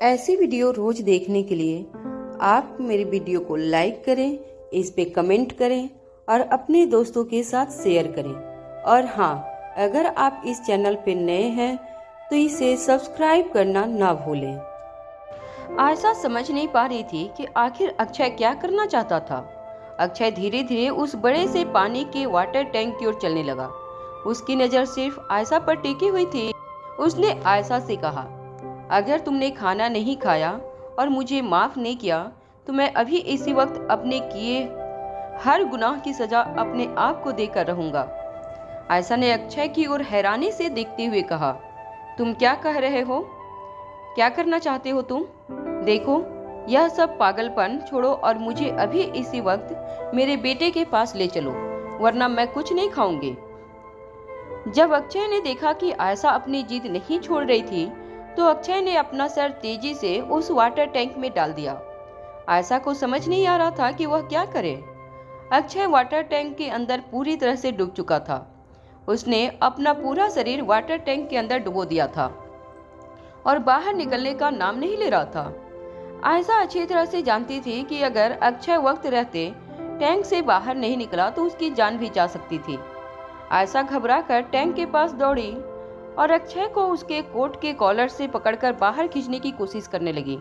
ऐसी वीडियो रोज देखने के लिए आप मेरे वीडियो को लाइक करें, इस पे कमेंट करें और अपने दोस्तों के साथ शेयर करें। और हाँ, अगर आप इस चैनल पे नए हैं तो इसे सब्सक्राइब करना ना भूलें। आयशा समझ नहीं पा रही थी कि आखिर अक्षय क्या करना चाहता था। अक्षय धीरे धीरे उस बड़े से पानी के वाटर टैंक की ओर चलने लगा। उसकी नज़र सिर्फ आयशा पर टिकी हुई थी। उसने आयशा से कहा, अगर तुमने खाना नहीं खाया और मुझे माफ नहीं किया तो मैं अभी इसी वक्त अपने किए हर गुनाह की सजा अपने आप को देकर रहूंगा। आयशा ने अक्षय की ओर हैरानी से देखते हुए कहा, तुम क्या कह रहे हो? क्या करना चाहते हो तुम? देखो, यह सब पागलपन छोड़ो और मुझे अभी इसी वक्त मेरे बेटे के पास ले चलो, वरना मैं कुछ नहीं खाऊंगी। जब अक्षय ने देखा कि आयशा अपनी जिद नहीं छोड़ रही थी तो अक्षय ने अपना सर तेजी से उस वाटर टैंक में डाल दिया। आयशा को समझ नहीं आ रहा था कि वह क्या करे। अक्षय वाटर टैंक के अंदर पूरी तरह से डूब चुका था। उसने अपना पूरा शरीर वाटर टैंक के अंदर डुबो दिया था और बाहर निकलने का नाम नहीं ले रहा था। आयशा अच्छी तरह से जानती थी कि अगर अक्षय वक्त रहते टैंक से बाहर नहीं निकला तो उसकी जान भी जा सकती थी। आयशा घबराकर टैंक के पास दौड़ी और अक्षय को उसके कोट के कॉलर से पकड़कर बाहर खींचने की कोशिश करने लगी।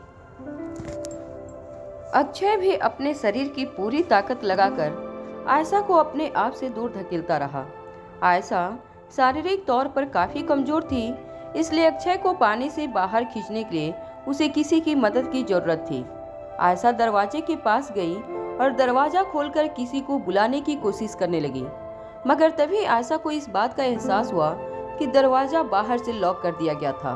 अक्षय भी अपने शरीर की पूरी ताकत लगाकर आयशा को अपने आप से दूर धकेलता रहा। आयशा शारीरिक तौर पर काफी कमजोर थी, इसलिए अक्षय को पानी से बाहर खींचने के लिए उसे किसी की मदद की जरूरत थी। आयशा दरवाजे के पास गई और दरवाजा खोलकर किसी को बुलाने की कोशिश करने लगी, मगर तभी आयशा को इस बात का एहसास हुआ कि दरवाजा बाहर से लॉक कर दिया गया था।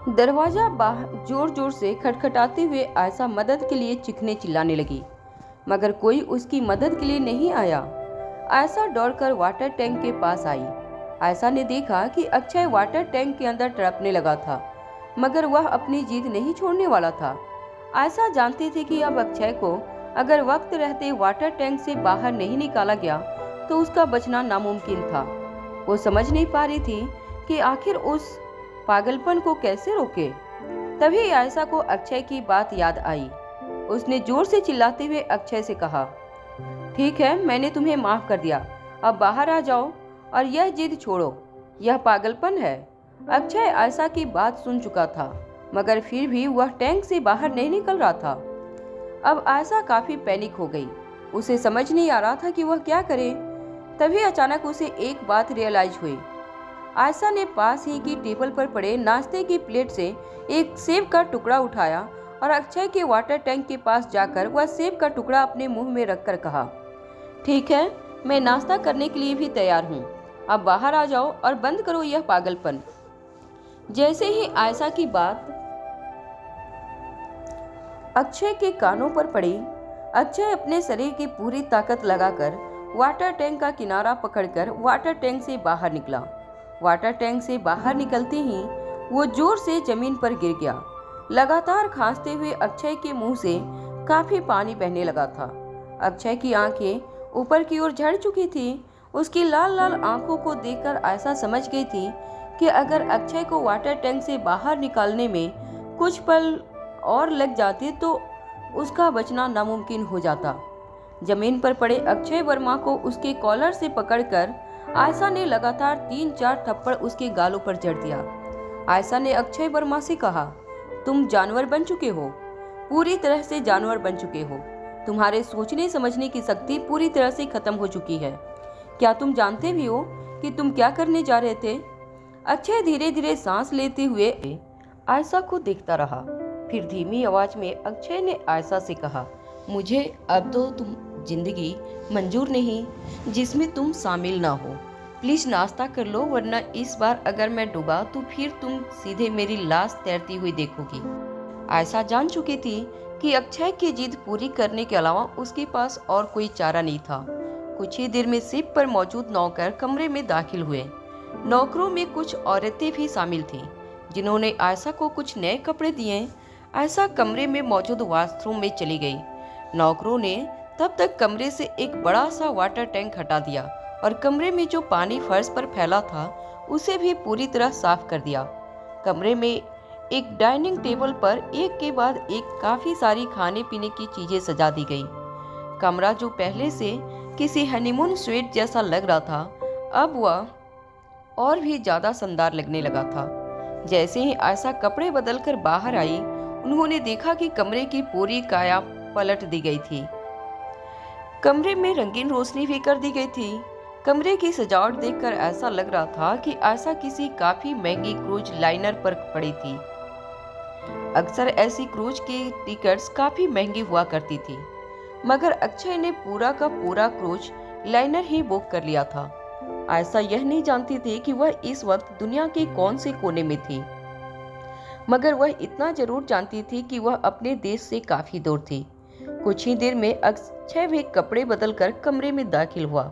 दरवाजा बाहर जोर जोर से खटखटाते हुए आयशा मदद के लिए चीखने चिल्लाने लगी, मगर कोई उसकी मदद के लिए नहीं आया। आयशा दौड़कर वाटर टैंक के पास आई। आयशा ने देखा कि अक्षय वाटर टैंक के अंदर तड़पने लगा था, मगर वह अपनी जिद नहीं छोड़ने वाला था। आयशा जानती थी कि अब अक्षय को अगर वक्त रहते वाटर टैंक से बाहर नहीं निकाला गया तो उसका बचना नामुमकिन था। वो समझ नहीं पा रही थी कि आखिर उस पागलपन को कैसे रोके। तभी आयशा को अक्षय की बात याद आई। उसने जोर से चिल्लाते हुए अक्षय से कहा, ठीक है, मैंने तुम्हें माफ कर दिया, अब बाहर आ जाओ और यह जिद छोड़ो, यह पागलपन है। अक्षय आयशा की बात सुन चुका था, मगर फिर भी वह टैंक से बाहर नहीं निकल रहा था। अब आयशा काफी पैनिक हो गई। उसे समझ नहीं आ रहा था कि वह क्या करे। तभी अचानक उसे एक बात रियलाइज हुई। आयशा ने पास ही की टेबल पर पड़े नाश्ते की प्लेट से एक सेब का टुकड़ा उठाया और अक्षय के वाटर टैंक के पास जाकर वह सेब का टुकड़ा अपने मुंह में रखकर कहा, ठीक है, मैं नाश्ता करने के लिए भी तैयार हूँ, अब बाहर आ जाओ और बंद करो यह पागलपन। जैसे ही आयशा की बात अक्षय के कानों पर पड़ी, अक्षय अपने शरीर की पूरी ताकत लगाकर वाटर टैंक का किनारा पकड़कर वाटर टैंक से बाहर निकला। वाटर टैंक से बाहर निकलते ही वो जोर से जमीन पर गिर गया। लगातार खांसते हुए अक्षय के मुंह से काफी पानी बहने लगा था। अक्षय की आंखें ऊपर की ओर झड़ चुकी थी। उसकी लाल लाल आंखों को देखकर आयशा समझ गई थी कि अगर अक्षय को वाटर टैंक से बाहर निकालने में कुछ पल और लग जाते तो उसका बचना नामुमकिन हो जाता। जमीन पर पड़े अक्षय वर्मा को उसके कॉलर से पकड़कर आयशा ने लगातार 3-4 थप्पड़ उसके गालों पर जड़ दिया। आयशा ने अक्षय वर्मा से कहा, तुम जानवर बन चुके हो, पूरी तरह से जानवर बन चुके हो। तुम्हारे सोचने समझने की शक्ति पूरी तरह से खत्म हो चुकी है। क्या तुम जानते भी हो कि तुम क्या करने जा रहे थे? अक्षय धीरे धीरे सांस लेते हुए आयशा को देखता रहा। फिर धीमी आवाज में अक्षय ने आयशा से कहा, मुझे अब तो तुम जिंदगी मंजूर नहीं जिसमें तुम शामिल ना हो। प्लीज नाश्ता कर लो, वरना इस बार अगर मैं डूबा तो फिर तुम सीधे मेरी लाश तैरती हुई देखोगी। आयशा जान चुकी थी कि अक्षय की जिद पूरी करने के अलावा उसके पास और कोई चारा नहीं था। कुछ ही देर में शिप पर मौजूद नौकर कमरे में दाखिल हुए। नौकरों में कुछ औरतें भी शामिल थीं, जिन्होंने आयशा को कुछ नए कपड़े दिए। आयशा कमरे में मौजूद वॉशरूम में चली गई। नौकरों ने तब तक कमरे से एक बड़ा सा वाटर टैंक हटा दिया और कमरे में जो पानी फर्श पर फैला था उसे भी पूरी तरह साफ कर दिया। कमरे में एक डाइनिंग टेबल पर एक के बाद एक काफी सारी खाने पीने की चीजें सजा दी गई। कमरा जो पहले से किसी हनीमून स्वीट जैसा लग रहा था, अब वह और भी ज्यादा शानदार लगने लगा था। जैसे ही आयशा कपड़े बदलकर बाहर आई, उन्होंने देखा कि कमरे की पूरी काया पलट दी गई थी। कमरे में रंगीन रोशनी भी कर दी गई थी। कमरे की सजावट देखकर ऐसा लग रहा था कि आयशा किसी काफी महंगी क्रूज लाइनर पर पड़ी थी। अक्सर ऐसी क्रूज की टिकट्स काफी महंगी हुआ करती थी, मगर अक्षय ने पूरा का पूरा क्रूज लाइनर ही बुक कर लिया था। आयशा यह नहीं जानती थी कि वह इस वक्त दुनिया के कौन से कोने में थी, मगर वह इतना जरूर जानती थी कि वह अपने देश से काफी दूर थी। कुछ ही देर में अक्षय भी कपड़े बदलकर कमरे में दाखिल हुआ।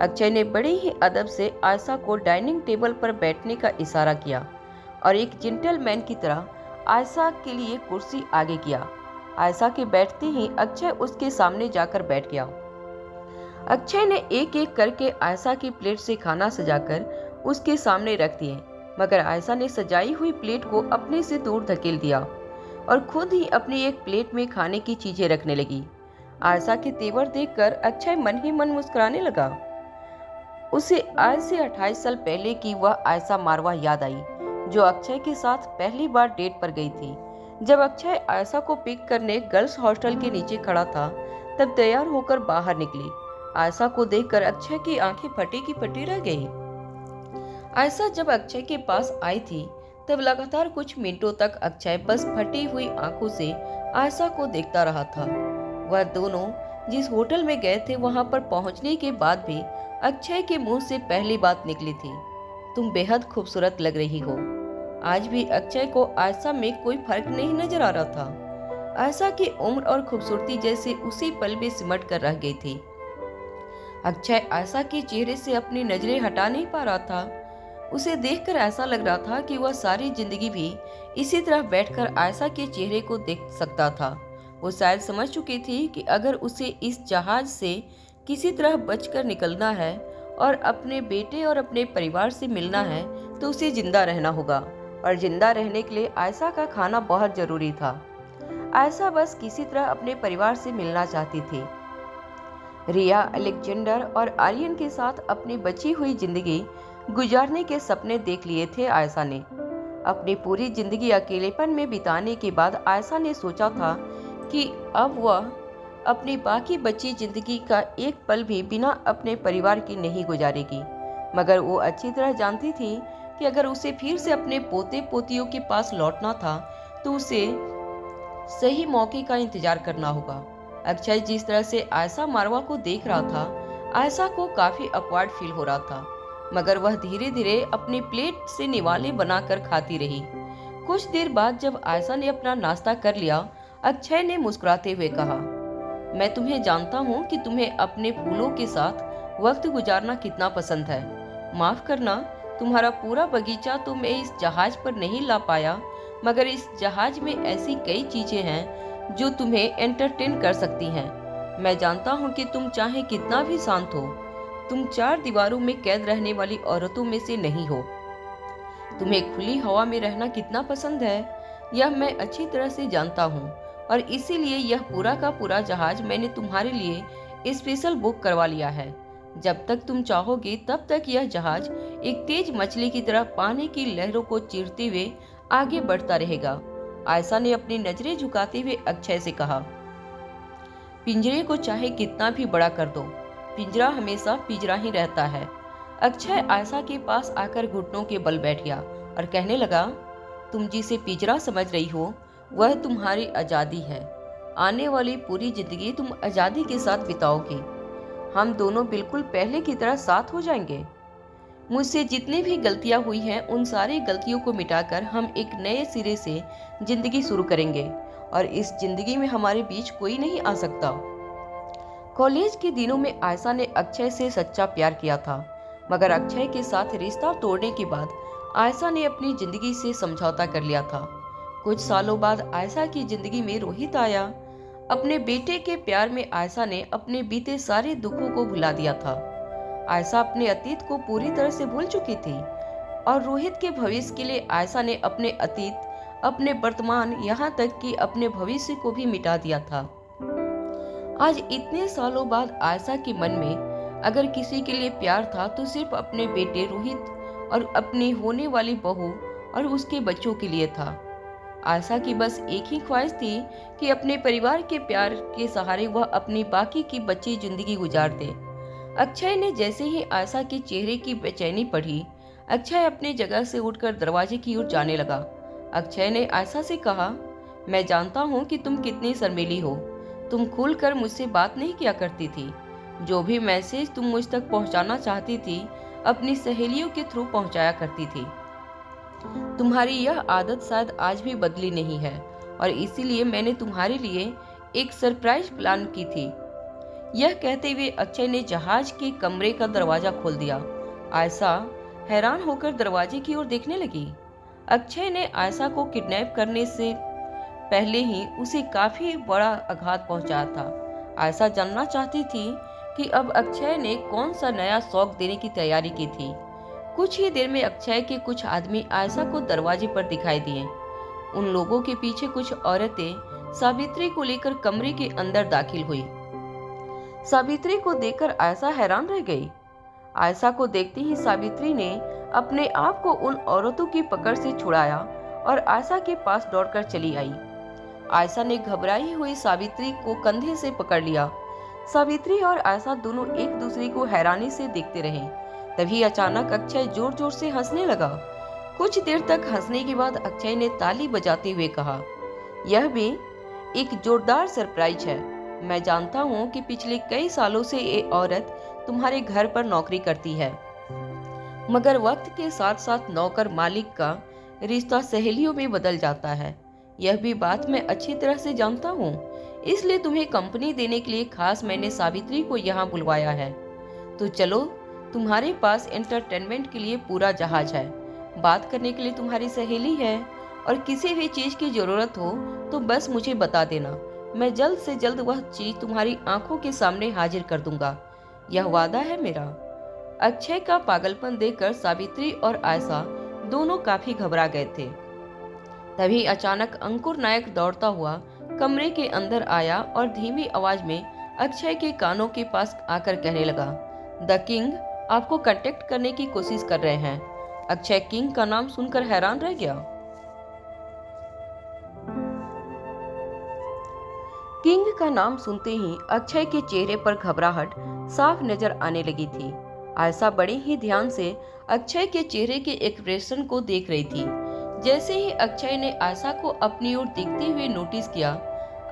अक्षय ने बड़े ही अदब से आयशा को डाइनिंग टेबल पर बैठने का इशारा किया और एक जेंटलमैन की तरह आयशा के लिए कुर्सी आगे किया। आयशा के बैठते ही अक्षय उसके सामने जाकर बैठ गया। अक्षय ने एक एक करके आयशा की प्लेट से खाना सजाकर उसके सामने रख दिए, मगर आयशा ने सजाई हुई प्लेट को अपने से दूर धकेल दिया और खुद ही अपनी एक प्लेट में खाने की चीजें रखने लगी। आयशा के तेवर देखकर अक्षय मन ही मन मुस्कुराने लगा। उसे आज से 28 साल पहले की वह आयशा मारवा याद आई, जो अक्षय के साथ पहली बार डेट पर गई थी। जब अक्षय आयशा को पिक करने गर्ल्स हॉस्टल के नीचे खड़ा था, तब तैयार होकर बाहर निकली। आयशा को देखकर अक्षय की आंखें फटी की फटी रह गई। आयशा जब अक्षय के पास आई थी, तब लगातार कुछ मिनटों तक अक्षय बस फटी हुई आंखों से आयशा को देखता रहा था। वह दोनों जिस होटल में गए थे, वहां पर पहुंचने के बाद भी अक्षय के मुंह से पहली बात निकली थी, तुम बेहद खूबसूरत लग रही हो। आज भी अक्षय को आयशा में कोई फर्क नहीं नजर आ रहा था। आयशा की उम्र और खूबसूरती जैसे उसी पल में सिमट कर रह गई थी। अक्षय आयशा के चेहरे से अपनी नजरें हटा नहीं पा रहा था। उसे देखकर ऐसा लग रहा था कि वह सारी जिंदगी भी इसी तरह बैठकर आयशा के चेहरे को देख सकता था। वो शायद समझ चुकी थी कि अगर उसे इस जहाज से किसी तरह बचकर निकलना है और अपने बेटे और अपने परिवार से मिलना है, तो उसे जिंदा रहना होगा, और जिंदा रहने के लिए आयशा का खाना बहुत जरूरी था। आयशा बस किसी तरह अपने परिवार से मिलना चाहती थी। रिया, अलेक्जेंडर और आर्यन के साथ अपनी बची हुई जिंदगी गुजारने के सपने देख लिए थे आयशा ने। अपनी पूरी जिंदगी अकेलेपन में बिताने के बाद आयशा ने सोचा था कि अब वह अपनी बाकी बची जिंदगी का एक पल भी बिना अपने परिवार की नहीं गुजारेगी। मगर वो अच्छी तरह जानती थी कि अगर उसे फिर से अपने पोते पोतियों के पास लौटना था, तो उसे सही मौके का इंतजार करना होगा। अक्षय जिस तरह से आयशा मारवा को देख रहा था, आयशा को काफी ऑकवर्ड फील हो रहा था, मगर वह धीरे धीरे अपनी प्लेट से निवाले बनाकर खाती रही। कुछ देर बाद जब आयशा ने अपना नाश्ता कर लिया, अक्षय ने मुस्कुराते हुए कहा, मैं तुम्हें जानता हूँ कि तुम्हें अपने फूलों के साथ वक्त गुजारना कितना पसंद है। माफ करना, तुम्हारा पूरा बगीचा तो मैं इस जहाज पर नहीं ला पाया, मगर इस जहाज में ऐसी कई चीजें हैं जो तुम्हें एंटरटेन कर सकती हैं। मैं जानता हूँ कि तुम चाहे कितना भी शांत हो, तुम 4 दीवारों में कैद रहने वाली औरतों में से नहीं हो। तुम्हें खुली हवा में रहना कितना पसंद है, यह मैं अच्छी तरह से जानता हूँ, और इसीलिए यह पूरा का पूरा जहाज मैंने तुम्हारे लिए स्पेशल बुक करवा लिया है। जब तक तुम चाहोगे तब तक यह जहाज एक तेज मछली की तरह पानी की लहरों को चीरते हुए आगे बढ़ता रहेगा। आयशा ने अपनी नजरें झुकाते हुए अक्षय से कहा, पिंजरे को चाहे कितना भी बड़ा कर दो, पिंजरा हमेशा पिंजरा ही रहता है। अक्षय आयशा के पास आकर घुटनों के बल बैठ गया और कहने लगा, तुम जिसे पिंजरा समझ रही हो, वह तुम्हारी आजादी है। आने वाली पूरी जिंदगी तुम आजादी के साथ बिताओगे। हम दोनों बिल्कुल पहले की तरह साथ हो जाएंगे। मुझसे जितनी भी गलतियां हुई हैं, उन सारी गलतियों को मिटाकर हम एक नए सिरे से जिंदगी शुरू करेंगे, और इस जिंदगी में हमारे बीच कोई नहीं आ सकता। कॉलेज के दिनों में आयशा ने अक्षय से सच्चा प्यार किया था, मगर अक्षय के साथ रिश्ता तोड़ने के बाद आयशा ने अपनी जिंदगी से समझौता कर लिया था। कुछ सालों बाद आयशा की जिंदगी में रोहित आया। अपने बेटे के प्यार में आयशा ने अपने बीते सारे दुखों को भुला दिया था। आयशा अपने अतीत को पूरी तरह से भूल चुकी थी, और रोहित के भविष्य के लिए आयशा ने अपने अतीत अपने वर्तमान यहाँ तक कि अपने भविष्य को भी मिटा दिया था। आज इतने सालों बाद आयशा के मन में अगर किसी के लिए प्यार था तो सिर्फ अपने बेटे रोहित और अपनी होने वाली बहू और उसके बच्चों के लिए था। आयशा की बस एक ही ख्वाहिश थी कि अपने परिवार के प्यार के सहारे वह अपनी बाकी की बची जिंदगी गुजार दे। अक्षय ने जैसे ही आयशा के चेहरे की बेचैनी पढ़ी, अक्षय अपनी जगह से उठकर दरवाजे की ओर जाने लगा। अक्षय ने आयशा से कहा, मैं जानता हूँ कि तुम कितनी शर्मीली हो। तुम खुलकर मुझसे बात नहीं किया करती थी। जो भी मैसेज तुम मुझ तक पहुँचाना चाहती थी अपनी सहेलियों के थ्रू पहुँचाया करती थी। तुम्हारी यह आदत शायद आज भी बदली नहीं है और इसीलिए मैंने तुम्हारे लिए एक सरप्राइज प्लान की थी। यह कहते हुए अक्षय ने जहाज के कमरे का दरवाजा खोल दिया। आयशा हैरान होकर दरवाजे की ओर देखने लगी। अक्षय ने आयशा को किडनैप करने से पहले ही उसे काफी बड़ा आघात पहुंचाया था। आयशा जानना चाहती थी कि अब अक्षय ने कौन सा नया शौक देने की तैयारी की थी। कुछ ही देर में अक्षय के कुछ आदमी आयशा को दरवाजे पर दिखाई दिए। उन लोगों के पीछे कुछ औरतें सावित्री को लेकर कमरे के अंदर दाखिल हुई। सावित्री को देखकर आयशा हैरान रह गई। आयशा को देखते ही सावित्री ने अपने आप को उन औरतों की पकड़ से छुड़ाया और आयशा के पास दौड़कर चली आई। आयशा ने घबराई हुई सावित्री को कंधे से पकड़ लिया। सावित्री और आयशा दोनों एक दूसरे को हैरानी से देखते रहे। तभी अचानक अक्षय जोर जोर से हंसने लगा। कुछ देर तक हंसने के बाद अक्षय ने ताली बजाते हुए कहा, यह भी एक जोरदार सरप्राइज है। मैं जानता हूँ कि पिछले कई सालों से ये औरत तुम्हारे घर पर नौकरी करती है, मगर वक्त के साथ साथ नौकर मालिक का रिश्ता सहेलियों में बदल जाता है। यह भी बात मैं अच्छी तरह से जानता हूँ, इसलिए तुम्हें कंपनी देने के लिए खास मैंने सावित्री को यहाँ बुलवाया है। तो चलो, तुम्हारे पास एंटरटेनमेंट के लिए पूरा जहाज है, बात करने के लिए तुम्हारी सहेली है, और किसी भी चीज की जरूरत हो तो बस मुझे बता देना। मैं जल्द से जल्द वह चीज तुम्हारी आंखों के सामने हाजिर कर दूंगा, यह वादा है मेरा। अक्षय का पागलपन देखकर सावित्री और आयशा दोनों काफी घबरा गए थे। तभी अचानक अंकुर नायक दौड़ता हुआ कमरे के अंदर आया और धीमी आवाज में अक्षय के कानों के पास आकर कहने लगा, द किंग आपको कांटेक्ट करने की कोशिश कर रहे हैं। अक्षय किंग का नाम सुनकर हैरान रह गया। किंग का नाम सुनते ही अक्षय के चेहरे पर घबराहट साफ नजर आने लगी थी। आयशा बड़े ही ध्यान से अक्षय के चेहरे के एक्सप्रेशन को देख रही थी। जैसे ही अक्षय ने आयशा को अपनी ओर देखते हुए नोटिस किया,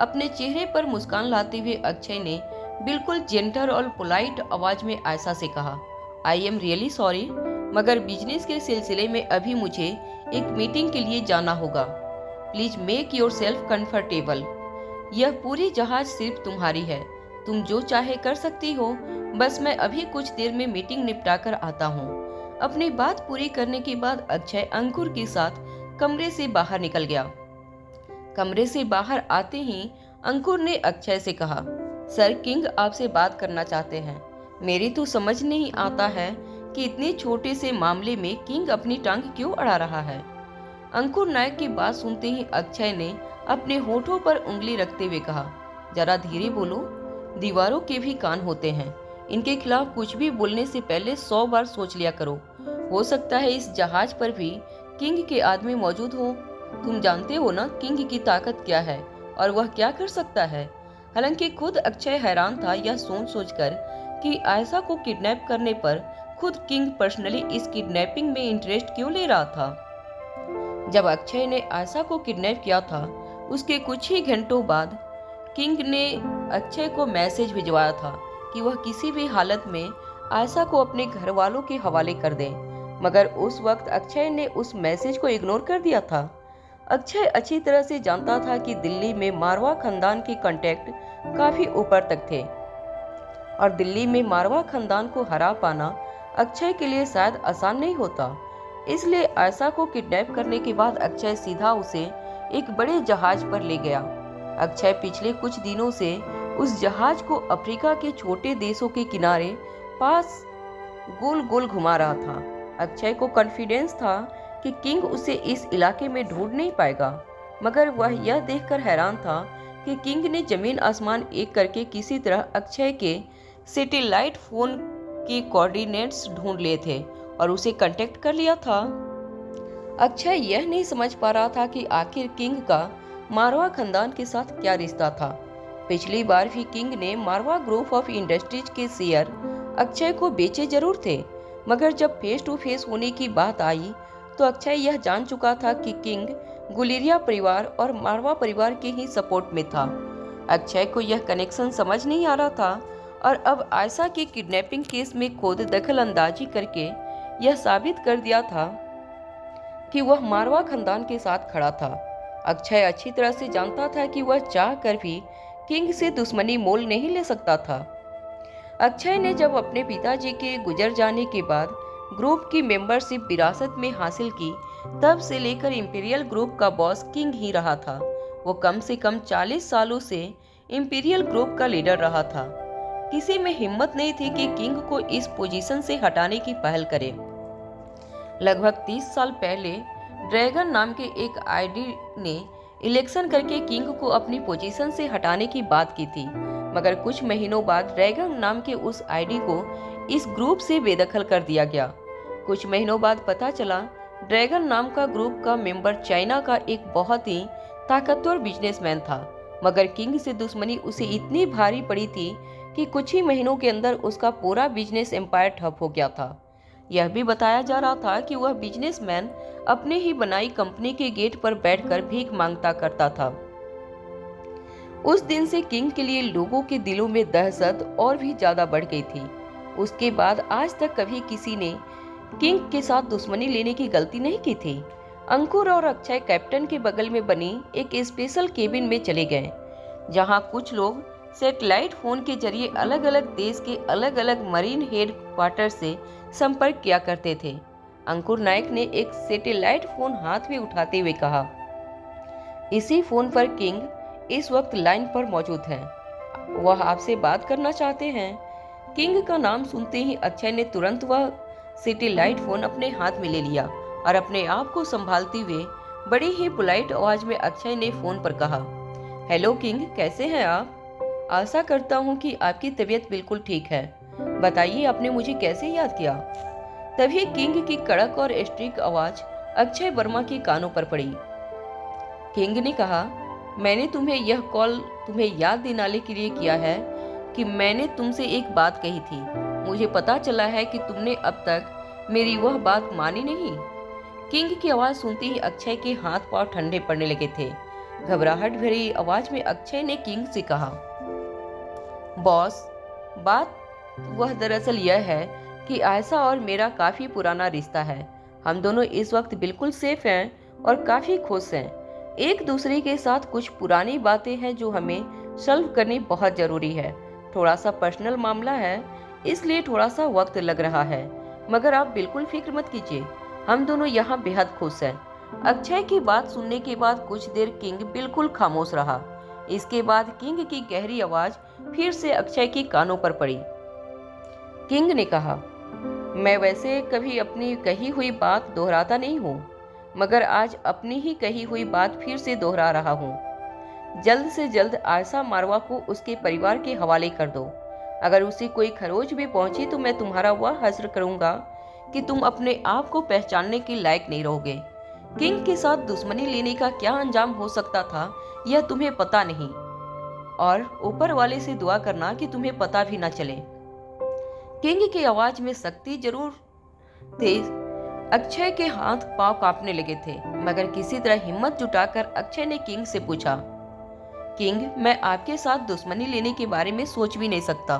अपने चेहरे पर मुस्कान लाते हुए अक्षय ने बिल्कुल जेंटल और पोलाइट आवाज में आयशा से कहा, आई एम रियली सॉरी, मगर बिजनेस के सिलसिले में अभी मुझे एक मीटिंग के लिए जाना होगा। Please make your self comfortable. यह पूरी जहाज सिर्फ तुम्हारी है, तुम जो चाहे कर सकती हो, बस मैं अभी कुछ देर में मीटिंग निपटा कर आता हूँ। अपनी बात पूरी करने के बाद अक्षय अंकुर के साथ कमरे से बाहर निकल गया। कमरे से बाहर आते ही अंकुर ने अक्षय से कहा, सर किंग आपसे बात करना चाहते हैं। मेरी तो समझ नहीं आता है कि इतने छोटे से मामले में किंग अपनी टांग क्यों अड़ा रहा है। अंकुर नायक की बात सुनते ही अक्षय ने अपने होठों पर उंगली रखते हुए कहा, जरा धीरे बोलो, दीवारों के भी कान होते हैं, इनके खिलाफ कुछ भी बोलने से पहले 100 बार सोच लिया करो। हो सकता है इस जहाज पर भी किंग के आदमी मौजूद हो। तुम जानते हो ना किंग की ताकत क्या है और वह क्या कर सकता है। हालांकि खुद अक्षय हैरान था यह सोचकर कि आयशा को किडनैप करने पर खुद किंग पर्सनली इस किडनैपिंग में इंटरेस्ट क्यों ले रहा था। जब अक्षय ने आयशा को किडनैप किया था, उसके कुछ ही घंटों बाद किंग ने अक्षय को मैसेज भिजवाया था कि वह किसी भी हालत में आयशा को अपने घर वालों के हवाले कर दे, मगर उस वक्त अक्षय ने उस मैसेज को इग्नोर कर दिया था। अक्षय अच्छी तरह से जानता था कि दिल्ली में मारवा खानदान के कांटेक्ट काफी ऊपर तक थे और दिल्ली में मारवा खानदान को हरा पाना अक्षय के लिए शायद आसान नहीं होता। इसलिए आयशा को किडनैप करने के बाद अक्षय सीधा उसे एक बड़े जहाज पर ले गया। अक्षय पिछले कुछ दिनों से उस जहाज को अफ्रीका के छोटे देशों के किनारे पास गोल गोल घुमा रहा था। अक्षय को कॉन्फिडेंस था कि किंग उसे इस इलाके में ढूंढ नहीं पाएगा, मगर वह यह देखकर हैरान था कि किंग ने जमीन आसमान एक करके किसी तरह अक्षय के सैटेलाइट फोन के कोऑर्डिनेट्स ढूंढ लिए थे और उसे कांटेक्ट कर लिया था। अक्षय यह नहीं समझ पा रहा था कि आखिर किंग का मारवा खानदान के साथ क्या रिश्ता था। पिछली बार भी किंग ने मारवा ग्रुप ऑफ इंडस्ट्रीज के शेयर अक्षय को बेचे जरूर थे, मगर जब फेस टू फेस होने की बात आई तो अक्षय यह जान चुका था कि किंग गुलेरिया परिवार और मारवा परिवार के ही सपोर्ट में था। अक्षय को यह कनेक्शन समझ नहीं आ रहा था और अब आयशा के किडनैपिंग केस में खुद दखल अंदाजी करके यह साबित कर दिया था कि वह मारवा खानदान के साथ खड़ा था। अक्षय अच्छी तरह से जानता था कि वह चाह कर भी किंग से दुश्मनी मोल नहीं ले सकता था। अक्षय ने जब अपने पिताजी के गुजर जाने के बाद ग्रुप की मेंबरशिप विरासत में हासिल की, तब से लेकर इंपीरियल ग्रुप का बॉस किंग ही रहा था। वो कम से कम 40 सालों से इंपीरियल ग्रुप का लीडर रहा था। किसी में हिम्मत नहीं थी कि किंग को इस पोजीशन से हटाने की पहल करे। लगभग 30 साल पहले ड्रैगन नाम के एक आईडी ने इलेक्शन करके किंग को अपनी पोजीशन से हटाने की बात की थी, मगर कुछ महीनों बाद ड्रैगन नाम के उस आईडी को इस ग्रुप से बेदखल कर दिया गया। कुछ महीनों बाद पता चला ड्रैगन नाम का ग्रुप का मेंबर चाइना का एक बहुत ही ताकतवर बिजनेसमैन था, मगर किंग से दुश्मनी उसे इतनी भारी पड़ी थी कि कुछ ही महीनों के अंदर उसका पूरा बिजनेस एम्पायर ठप हो गया था। यह भी बताया जा रहा था कि वह बिजनेसमैन अपने ही बनाई कंपनी के गेट पर बैठकर भीख मांगता करता था। उस दिन से किंग के लिए लोगों के दिलों में दहशत और भी ज्यादा बढ़ गई थी। उसके बाद आज तक कभी किसी ने किंग के साथ दुश्मनी लेने की गलती नहीं की थी। अंकुर और अक्षय कैप्टन के बगल में बनी एक स्पेशल केबिन में चले गए, जहां कुछ लोग सैटेलाइट फोन के जरिए अलग अलग देश के अलग अलग मरीन हेड क्वार्टर से संपर्क किया करते थे। अंकुर नायक ने एक सैटेलाइट फोन हाथ में उठाते हुए कहा, इसी फोन पर किंग इस वक्त लाइन पर मौजूद हैं। वह आपसे बात करना चाहते हैं। किंग का नाम सुनते ही अक्षय ने तुरंत वह सैटेलाइट फोन अपने हाथ में ले लिया और अपने आप को संभालते हुए बड़ी ही पोलाइट आवाज में अक्षय ने फोन पर कहा, हेलो किंग, कैसे हैं आप? आशा करता हूं कि आपकी तबीयत बिल्कुल ठीक है। बताइए, आपने मुझे कैसे याद किया? तभी किंग की कड़क और स्ट्रिक्ट आवाज अक्षय वर्मा के कानों पर पड़ी। किंग ने कहा, मैंने तुम्हें यह कॉल तुम्हें याद दिलाने के लिए किया है कि मैंने तुमसे एक बात कही थी। मुझे पता चला है कि तुमने अब तक मेरी वह बात मानी नहीं। किंग की आवाज सुनते ही अक्षय के हाथ पांव ठंडे पड़ने लगे थे। घबराहट भरी आवाज में अक्षय ने किंग से कहा, बॉस, बात वह दरअसल यह है कि आयशा और मेरा काफी पुराना रिश्ता है। हम दोनों इस वक्त बिल्कुल सेफ हैं और काफी खुश हैं। एक दूसरे के साथ कुछ पुरानी बातें हैं जो हमें सॉल्व करनी बहुत जरूरी है। थोड़ा सा पर्सनल मामला है, इसलिए थोड़ा सा वक्त लग रहा है, मगर आप बिल्कुल फिक्र मत कीजिए। हम दोनों यहाँ बेहद खुश हैं। अक्षय की बात सुनने के बाद कुछ देर किंग बिल्कुल खामोश रहा। इसके बाद किंग की गहरी आवाज फिर से अक्षय की कानों पर पड़ी। किंग ने कहा, मैं वैसे कभी अपनी कही हुई बात दोहराता नहीं हूँ, मगर आज अपनी ही कही हुई बात फिर से दोहरा रहा हूँ। जल्द से जल्द आयशा मारवा को उसके परिवार के हवाले कर दो। अगर उसे कोई खरोच भी पहुंची तो मैं तुम्हारा वह हश्र करूंगा कि तुम अपने आप को पहचानने के लायक नहीं रहोगे। किंग के साथ दुश्मनी लेने का क्या अंजाम हो सकता था यह तुम्हें पता नहीं, और ऊपर वाले से दुआ करना कि तुम्हें पता भी न चले। किंग की आवाज में शक्ति जरूर थी। अक्षय के हाथ पांव कांपने लगे थे, मगर किसी तरह हिम्मत जुटाकर अक्षय ने किंग से पूछा, किंग, मैं आपके साथ दुश्मनी लेने के बारे में सोच भी नहीं सकता,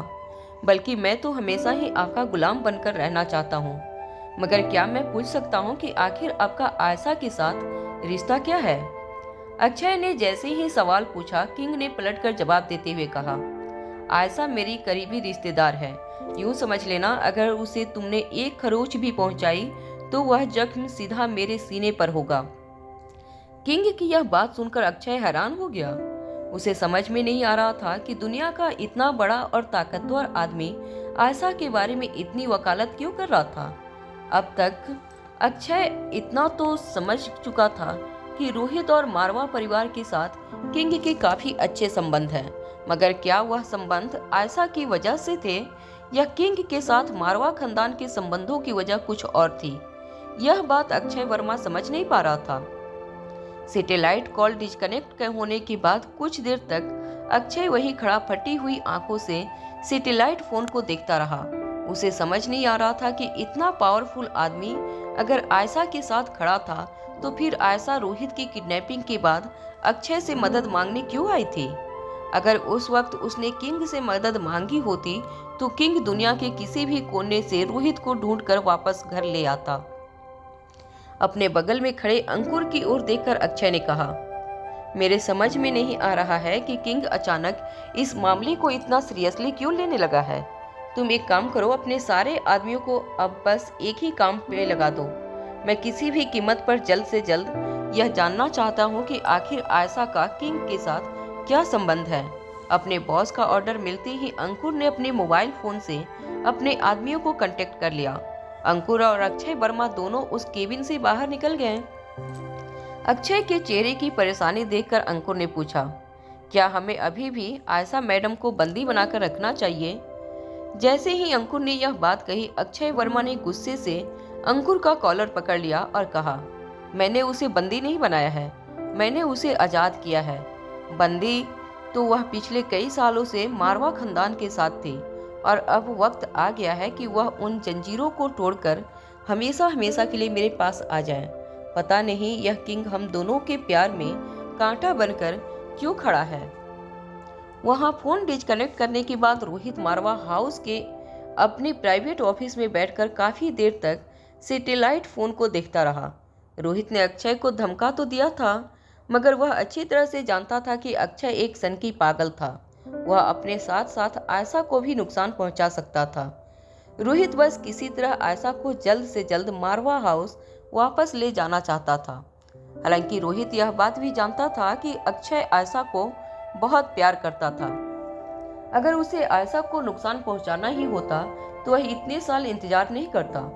बल्कि मैं तो हमेशा ही आपका गुलाम बनकर रहना चाहता हूँ। मगर क्या मैं पूछ सकता हूँ कि आखिर आपका आयशा के साथ रिश्ता क्या है? अक्षय ने जैसे ही सवाल पूछा, किंग ने पलटकर जवाब देते हुए कहा, आयशा मेरी करीबी रिश्तेदार है। यूं समझ लेना, अगर उसे तुमने एक खरोच भी पहुंचाई तो वह जख्म सीधा मेरे सीने पर होगा। किंग की यह बात सुनकर अक्षय हैरान हो गया। उसे समझ में नहीं आ रहा था कि दुनिया का इतना बड़ा और ताकतवर आदमी आयशा के बारे में इतनी वकालत क्यों कर रहा था। अब तक अक्षय इतना तो समझ चुका था कि रोहित और मारवा परिवार के साथ किंग के काफी अच्छे संबंध हैं, मगर क्या वह संबंध आयशा की वजह से थे या किंग के साथ मारवा खानदान के संबंधों की वजह कुछ और थी। यह बात अक्षय वर्मा समझ नहीं पा रहा था। सैटेलाइट कॉल डिस्कनेक्ट होने के बाद कुछ देर तक अक्षय वही खड़ा फटी हुई आंखों से सैटेलाइट फोन को देखता रहा। उसे समझ नहीं आ रहा था कि इतना पावरफुल आदमी अगर आयशा के साथ खड़ा था तो फिर आयशा रोहित की किडनैपिंग के बाद अक्षय से मदद मांगने क्यों आई थी। अगर उस वक्त उसने किंग से मदद मांगी होती तो किंग दुनिया के किसी भी कोने से रोहित को ढूंढकर वापस घर ले आता। अपने बगल में खड़े अंकुर की ओर देखकर अक्षय ने कहा, मेरे समझ में नहीं आ रहा है कि किंग अचानक इस मामले को इतना सीरियसली क्यों लेने लगा है। तुम एक काम करो, अपने सारे आदमियों को अब बस एक ही काम पे लगा दो। मैं किसी भी कीमत पर जल्द से जल्द यह जानना चाहता हूँ कि आखिर आयशा का किंग के साथ क्या संबंध है। अपने बॉस का ऑर्डर मिलते ही अंकुर ने अपने मोबाइल फोन से अपने आदमियों को कांटेक्ट कर लिया। अंकुर और अक्षय वर्मा दोनों उस केबिन से बाहर निकल गए। अक्षय के चेहरे की परेशानी देखकर अंकुर ने पूछा, क्या हमें अभी भी आयशा मैडम को बंदी बनाकर रखना चाहिए? जैसे ही अंकुर ने यह बात कही, अक्षय वर्मा ने गुस्से से अंकुर का कॉलर पकड़ लिया और कहा, मैंने उसे बंदी नहीं बनाया है, मैंने उसे आजाद किया है। बंदी तो वह पिछले कई सालों से मारवा खानदान के साथ थी और अब वक्त आ गया है कि वह उन जंजीरों को तोड़कर हमेशा हमेशा के लिए मेरे पास आ जाए। पता नहीं यह किंग हम दोनों के प्यार में कांटा बनकर क्यों खड़ा है। वहां फोन डिस्कनेक्ट करने के बाद रोहित मारवा हाउस के अपने प्राइवेट ऑफिस में बैठकर काफी देर तक सैटेलाइट फोन को देखता रहा। रोहित ने अक्षय को धमका तो दिया था, मगर वह अच्छी तरह से जानता था कि अक्षय एक सनकी पागल था। वह अपने साथ साथ आयशा को भी नुकसान पहुंचा सकता था। रोहित बस किसी तरह आयशा को जल्द से जल्द मारवा हाउस वापस ले जाना चाहता था। हालांकि रोहित यह बात भी जानता था कि अक्षय आयशा को बहुत प्यार करता था। अगर उसे आयशा को नुकसान पहुंचाना ही होता तो वह इतने साल इंतजार नहीं करता।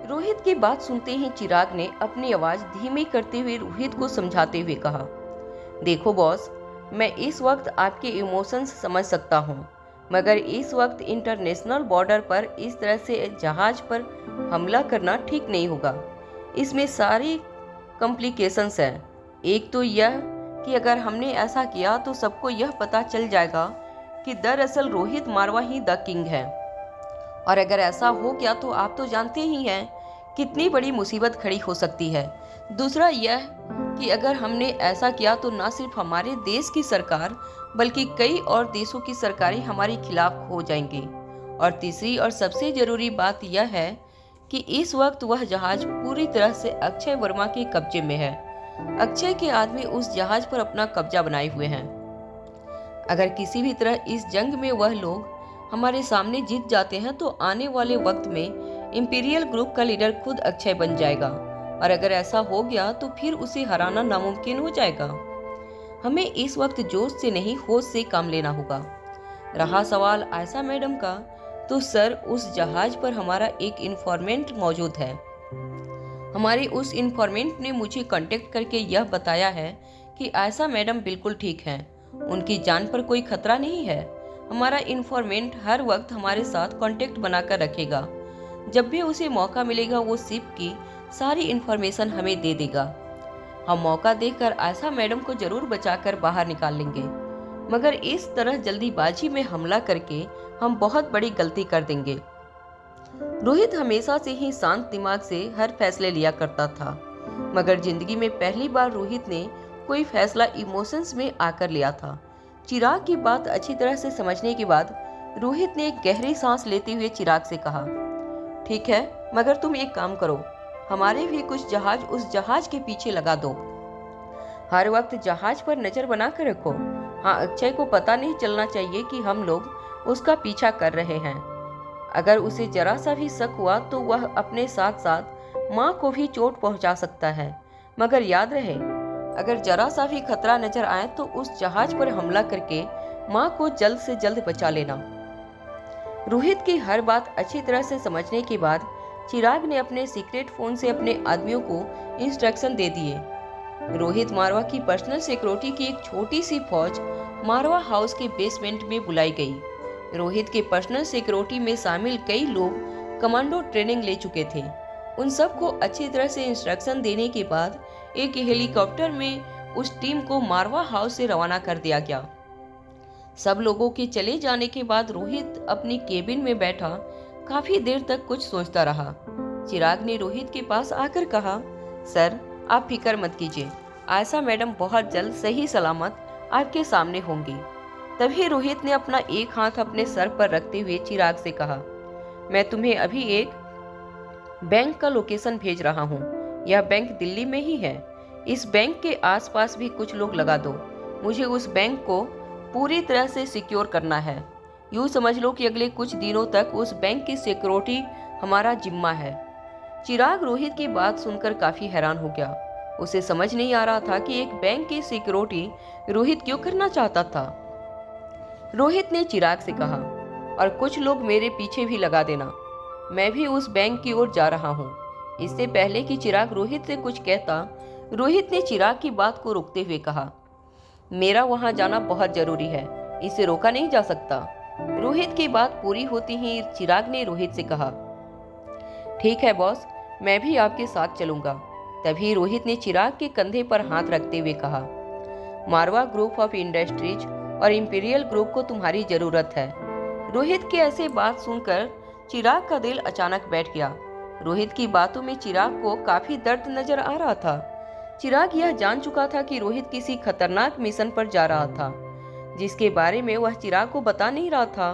रोहित की बात सुनते ही चिराग ने अपनी आवाज धीमी करते हुए रोहित को समझाते हुए कहा, देखो बॉस, मैं इस वक्त आपके इमोशंस समझ सकता हूँ, मगर इस वक्त इंटरनेशनल बॉर्डर पर इस तरह से जहाज पर हमला करना ठीक नहीं होगा। इसमें सारी कॉम्प्लिकेशंस हैं। एक तो यह कि अगर हमने ऐसा किया तो सबको यह पता चल जाएगा कि दरअसल रोहित मारवा ही द किंग है, और अगर ऐसा हो गया तो आप तो जानते ही हैं कितनी बड़ी मुसीबत खड़ी हो सकती है। दूसरा यह कि अगर हमने ऐसा किया तो न सिर्फ हमारे देश की सरकार बल्कि कई और देशों की सरकारें हमारे खिलाफ हो जाएंगी। और तीसरी और सबसे जरूरी बात यह है कि इस वक्त वह जहाज पूरी तरह से अक्षय वर्मा के कब्जे में है। अक्षय के आदमी उस जहाज पर अपना कब्जा बनाए हुए हैं। अगर किसी भी तरह इस जंग में वह लोग हमारे सामने जीत जाते हैं तो आने वाले वक्त में इंपीरियल ग्रुप का लीडर खुद अक्षय बन जाएगा, और अगर ऐसा हो गया तो फिर उसे हराना नामुमकिन हो जाएगा। हमें इस वक्त जोश से नहीं होश से काम लेना होगा। रहा सवाल आयशा मैडम का, तो सर उस जहाज पर हमारा एक इन्फॉर्मेंट मौजूद है। हमारे उस इन्फॉर्मेंट ने मुझे कांटेक्ट करके यह बताया है कि आयशा मैडम बिल्कुल ठीक हैं, उनकी जान पर कोई खतरा नहीं है। हमारा इन्फॉर्मेंट हर वक्त हमारे साथ कांटेक्ट बनाकर रखेगा। जब भी उसे मौका मिलेगा वो शिप की सारी इन्फॉर्मेशन हमें दे देगा। हम मौका देकर आयशा मैडम को जरूर बचाकर बाहर निकाल लेंगे, मगर इस तरह जल्दीबाजी में हमला करके हम बहुत बड़ी गलती कर देंगे। रोहित हमेशा से ही शांत दिमाग से हर फैसले लिया करता था, मगर जिंदगी में पहली बार रोहित ने कोई फैसला इमोशंस में आकर लिया था। चिराग की बात अच्छी तरह से समझने के बाद रोहित ने एक गहरी सांस लेते हुए चिराग से कहा, ठीक है, मगर तुम एक काम करो, हमारे भी कुछ जहाज उस जहाज के पीछे लगा दो। हर वक्त जहाज पर नजर बना कर रखो। हाँ, अक्षय को पता नहीं चलना चाहिए कि हम लोग उसका पीछा कर रहे हैं। अगर उसे जरा सा भी शक हुआ तो वह अपने साथ साथ माँ को भी चोट पहुंचा सकता है। मगर याद रहे, अगर जरा सा भी खतरा नजर आए तो उस जहाज पर हमला करके माँ को जल्द से जल्द बचा लेना। रोहित की हर बात अच्छी तरह से समझने के बाद चिराग ने अपने सीक्रेट फोन से अपने आदमियों को इंस्ट्रक्शन दे दिए। रोहित मारवा की पर्सनल सिक्योरिटी की एक छोटी सी फौज मारवा हाउस के बेसमेंट में बुलाई गई। रोहित के पर्सनल सिक्योरिटी में शामिल कई लोग कमांडो ट्रेनिंग ले चुके थे। उन सबको अच्छी तरह से इंस्ट्रक्शन देने के बाद एक हेलीकॉप्टर में उस टीम को मारवा हाउस से रवाना कर दिया गया। सब लोगों के चले जाने के बाद रोहित अपनी केबिन में बैठा काफी देर तक कुछ सोचता रहा। चिराग ने रोहित के पास आकर कहा, सर आप फिक्र मत कीजिए, आयशा मैडम बहुत जल्द सही सलामत आपके सामने होंगी। तभी रोहित ने अपना एक हाथ अपने सर पर रखते हुए चिराग से कहा, मैं तुम्हें अभी एक बैंक का लोकेशन भेज रहा हूँ। यह बैंक दिल्ली में ही है। इस बैंक के आसपास भी कुछ लोग लगा दो। मुझे उस बैंक को पूरी तरह से सिक्योर करना है। यूँ समझ लो कि अगले कुछ दिनों तक उस बैंक की सिक्योरिटी हमारा जिम्मा है। चिराग रोहित की बात सुनकर काफी हैरान हो गया। उसे समझ नहीं आ रहा था कि एक बैंक की सिक्योरिटी रोहित क्यों करना चाहता था। रोहित ने चिराग से कहा, और कुछ लोग मेरे पीछे भी लगा देना, मैं भी उस बैंक की ओर जा रहा हूँ। इससे पहले कि चिराग रोहित से कुछ कहता, रोहित ने चिराग की बात को रोकते हुए कहा, मेरा वहां जाना बहुत जरूरी है, इसे रोका नहीं जा सकता। रोहित की बात पूरी होती ही चिराग ने रोहित से कहा, ठीक है बॉस, मैं भी आपके साथ चलूंगा। तभी रोहित ने चिराग के कंधे पर हाथ रखते हुए कहा, मारवा ग्रुप ऑफ इंडस्ट्रीज और इंपीरियल ग्रुप को तुम्हारी जरूरत है। रोहित की ऐसे बात सुनकर चिराग का दिल अचानक बैठ गया। रोहित की बातों में चिराग को काफी दर्द नजर आ रहा था। चिराग यह जान चुका था कि रोहित किसी खतरनाक मिशन पर जा रहा था, जिसके बारे में वह चिराग को बता नहीं रहा था।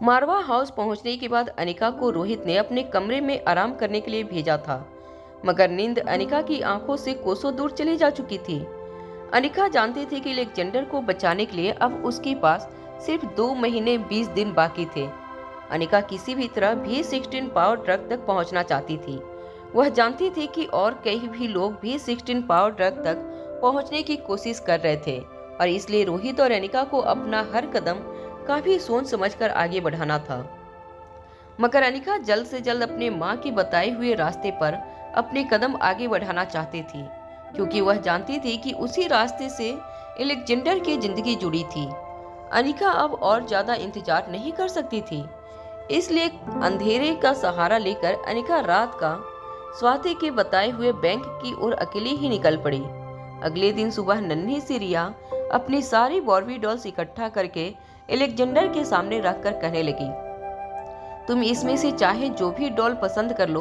मारवा हाउस पहुंचने के बाद अनिका को रोहित ने अपने कमरे में आराम करने के लिए भेजा था, मगर नींद अनिका की आंखों से कोसों दूर चली जा चुकी थी। अनिका जानती थी कि अलेक्जेंडर को बचाने के लिए अब उसके पास सिर्फ 2 महीने 20 दिन बाकी थे। अनिका किसी भी तरह V16 पावर ट्रक तक पहुंचना चाहती थी। वह जानती थी कि और कई भी लोग V16 पावर ट्रक तक पहुंचने की कोशिश कर रहे थे, और इसलिए रोहित और अनिका को अपना हर कदम काफी सोच समझकर आगे बढ़ाना था। मगर अनिका जल्द से जल्द अपने माँ के बताए हुए रास्ते पर अपने कदम आगे बढ़ाना चाहती थी, क्योंकि वह जानती थी कि उसी रास्ते से अलेक्जेंडर की जिंदगी जुड़ी थी। अनिका अब और ज्यादा इंतजार नहीं कर सकती थी, इसलिए अंधेरे का सहारा लेकर अनिका रात का स्वाति के बताए हुए बैंक की ओर अकेली ही निकल पड़ी। अगले दिन सुबह नन्ही सी रिया अपनी सारी बार्बी डॉल्स इकट्ठा करके अलेक्जेंडर के सामने रखकर कहने लगी, तुम इसमें से चाहे जो भी डॉल पसंद कर लो,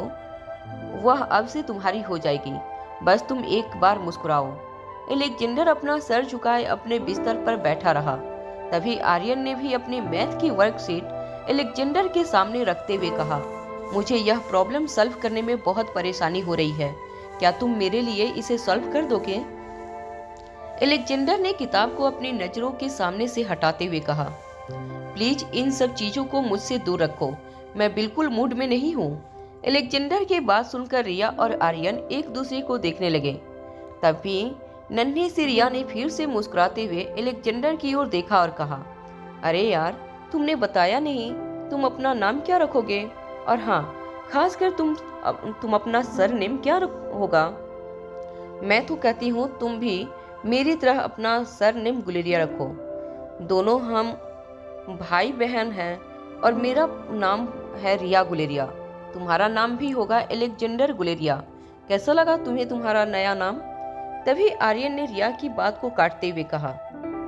वह अब से तुम्हारी हो जाएगी, बस तुम एक बार मुस्कुराओ। अलेक्जेंडर अपना सर झुकाए अपने बिस्तर पर बैठा रहा। तभी आर्यन ने भी अपनी मैथ की वर्कशीट अलेक्जेंडर के सामने रखते हुए कहा, मुझे यह प्रॉब्लम सॉल्व करने में बहुत परेशानी हो रही है, क्या तुम मेरे लिए इसे सॉल्व कर दोगे? अलेक्जेंडर ने किताब को अपनी नजरों के सामने से हटाते हुए कहा, प्लीज इन सब चीजों को मुझसे दूर रखो, मैं बिल्कुल मूड में नहीं हूँ। अलेक्जेंडर की बात सुनकर रिया और आर्यन एक दूसरे को देखने लगे। तभी नन्ही सी रिया ने फिर से मुस्कुराते हुए अलेक्जेंडर की ओर देखा और कहा, अरे यार, तुमने बताया नहीं तुम अपना नाम क्या रखोगे, और हाँ, खासकर तुम अपना सरनेम क्या होगा? मैं तो कहती हूँ तुम भी मेरी तरह अपना सरनेम गुलेरिया रखो। दोनों हम भाई बहन हैं और मेरा नाम है रिया गुलेरिया, तुम्हारा नाम भी होगा अलेक्जेंडर गुलेरिया। कैसा लगा तुम्हें तुम्हारा नया नाम? तभी आर्यन ने रिया की बात को काटते हुए कहा,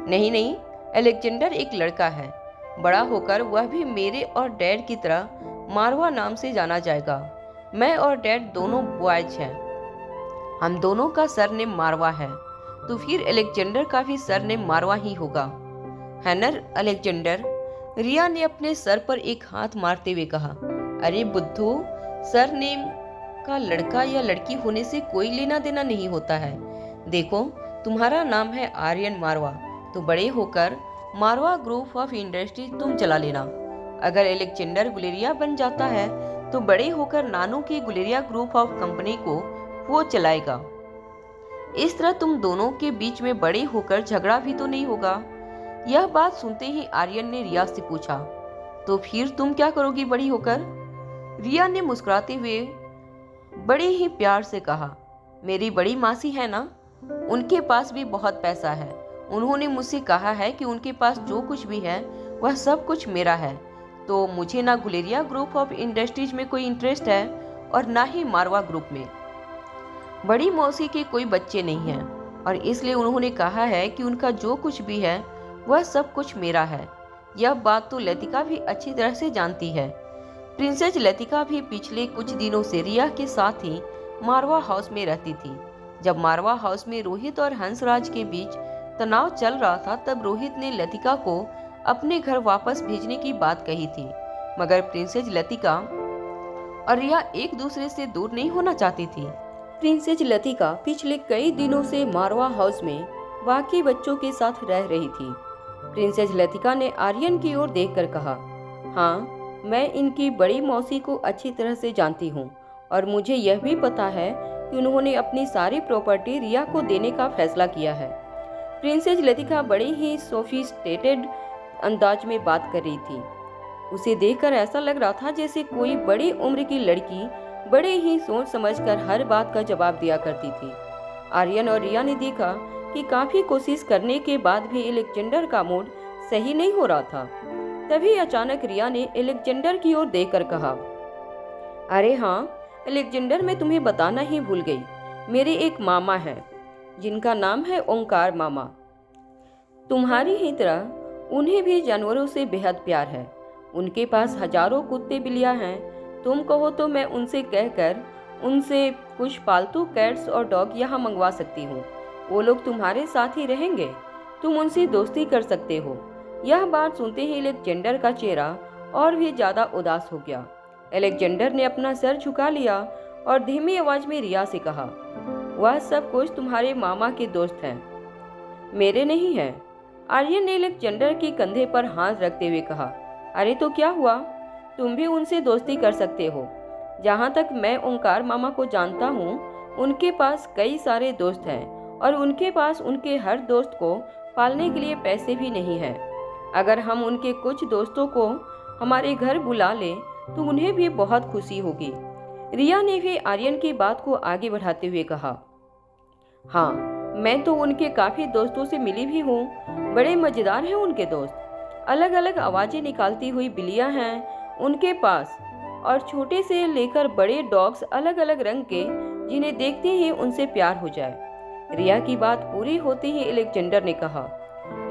नहीं नहीं, अलेक्जेंडर एक लड़का है, बड़ा होकर वह भी मेरे और डैड की तरह मारवा नाम से जाना जाएगा। मैं और डैड दोनों बॉयज हैं, हम दोनों का सरनेम मारवा है, तो फिर अलेक्जेंडर का भी सरनेम मारवा ही होगा, है ना अलेक्जेंडर? रिया ने अपने सर पर एक हाथ मारते हुए कहा, अरे बुद्धू, सरनेम का लड़का या लड़की होने से कोई लेना देना नहीं होता है। देखो, तुम्हारा नाम है आर्यन मारवा, तो बड़े होकर मारवा ग्रुप ऑफ इंडस्ट्रीज तुम चला लेना। अगर अलेक्जेंडर गुलेरिया बन जाता है तो बड़े होकर नानू की गुलेरिया ग्रुप ऑफ कंपनी को वो चलाएगा। इस तरह तुम दोनों के बीच में बड़े होकर झगड़ा भी तो नहीं होगा। यह बात सुनते ही आर्यन ने रिया से पूछा, तो फिर तुम क्या करोगी बड़ी होकर? रिया ने मुस्कुराते हुए बड़े ही प्यार से कहा, मेरी बड़ी मासी है ना, उनके पास भी बहुत पैसा है, उन्होंने मुझसे कहा है कि उनके पास जो कुछ भी है वह सब कुछ मेरा है, तो मुझे ना गुलेरिया ग्रुप ऑफ इंडस्ट्रीज में कोई इंटरेस्ट है और ना ही मारवा ग्रुप में। बड़ी मौसी के कोई बच्चे नहीं हैं और इसलिए उन्होंने कहा है कि उनका जो कुछ भी है वह सब कुछ मेरा है। यह बात तो लतिका भी अच्छी तरह से जानती है। प्रिंसेस लतिका भी पिछले कुछ दिनों से रिया के साथ ही मारवा हाउस में रहती थी। जब मारवा हाउस में रोहित और हंसराज के बीच तनाव चल रहा था, तब रोहित ने लतिका को अपने घर वापस भेजने की बात कही थी, मगर प्रिंसेस लतिका और रिया एक दूसरे से दूर नहीं होना चाहती थी। प्रिंसेस लतिका पिछले कई दिनों से मारवा हाउस में बाकी बच्चों के साथ रह रही थी। प्रिंसेस लतिका ने आर्यन की ओर देखकर कहा, हाँ, मैं इनकी बड़ी मौसी को अच्छी तरह से जानती हूँ और मुझे यह भी पता है कि उन्होंने अपनी सारी प्रॉपर्टी रिया को देने का फैसला किया है। प्रिंसेस लतिका बड़े ही सोफिस्टिकेटेड अंदाज में बात कर रही थी। उसे देखकर ऐसा लग रहा था जैसे कोई बड़ी उम्र की लड़की बड़े ही सोच समझकर हर बात का जवाब दिया करती थी। आर्यन और रिया ने देखा कि काफी कोशिश करने के बाद भी अलेक्जेंडर का मूड सही नहीं हो रहा था। तभी अचानक रिया ने अलेक्जेंडर की ओर देखकर कहा, अरे हाँ अलेक्जेंडर, मैं तुम्हें बताना ही भूल गई, मेरे एक मामा हैं जिनका नाम है ओंकार मामा। तुम्हारी ही तरह उन्हें भी जानवरों से बेहद प्यार है। उनके पास हजारों कुत्ते बिल्लियां हैं। तुम कहो तो मैं उनसे कहकर उनसे कुछ पालतू कैट्स और डॉग यहाँ मंगवा सकती हूँ। वो लोग तुम्हारे साथ ही रहेंगे, तुम उनसे दोस्ती कर सकते हो। यह बात सुनते ही अलेक्जेंडर का चेहरा और भी ज्यादा उदास हो गया। अलेक्जेंडर ने अपना सर झुका लिया और धीमी आवाज में रिया से कहा, वह सब कुछ तुम्हारे मामा के दोस्त हैं, मेरे नहीं हैं। आर्यन ने अलेक्जेंडर के कंधे पर हाथ रखते हुए कहा, अरे तो क्या हुआ, तुम भी उनसे दोस्ती कर सकते हो। जहाँ तक मैं ओंकार मामा को जानता हूँ, उनके पास कई सारे दोस्त हैं और उनके पास उनके हर दोस्त को पालने के लिए पैसे भी नहीं हैं। अगर हम उनके कुछ दोस्तों को हमारे घर बुला लें तो उन्हें भी बहुत खुशी होगी। रिया ने भी आर्यन की बात को आगे बढ़ाते हुए कहा, हाँ, मैं तो उनके काफी दोस्तों से मिली भी हूँ। बड़े मजेदार हैं उनके दोस्त। अलग अलग आवाजें निकालती हुई बिल्लियां हैं उनके पास, और छोटे से लेकर बड़े डॉग्स अलग अलग रंग के, जिन्हें देखते ही उनसे प्यार हो जाए। रिया की बात पूरी होते ही अलेक्जेंडर ने कहा,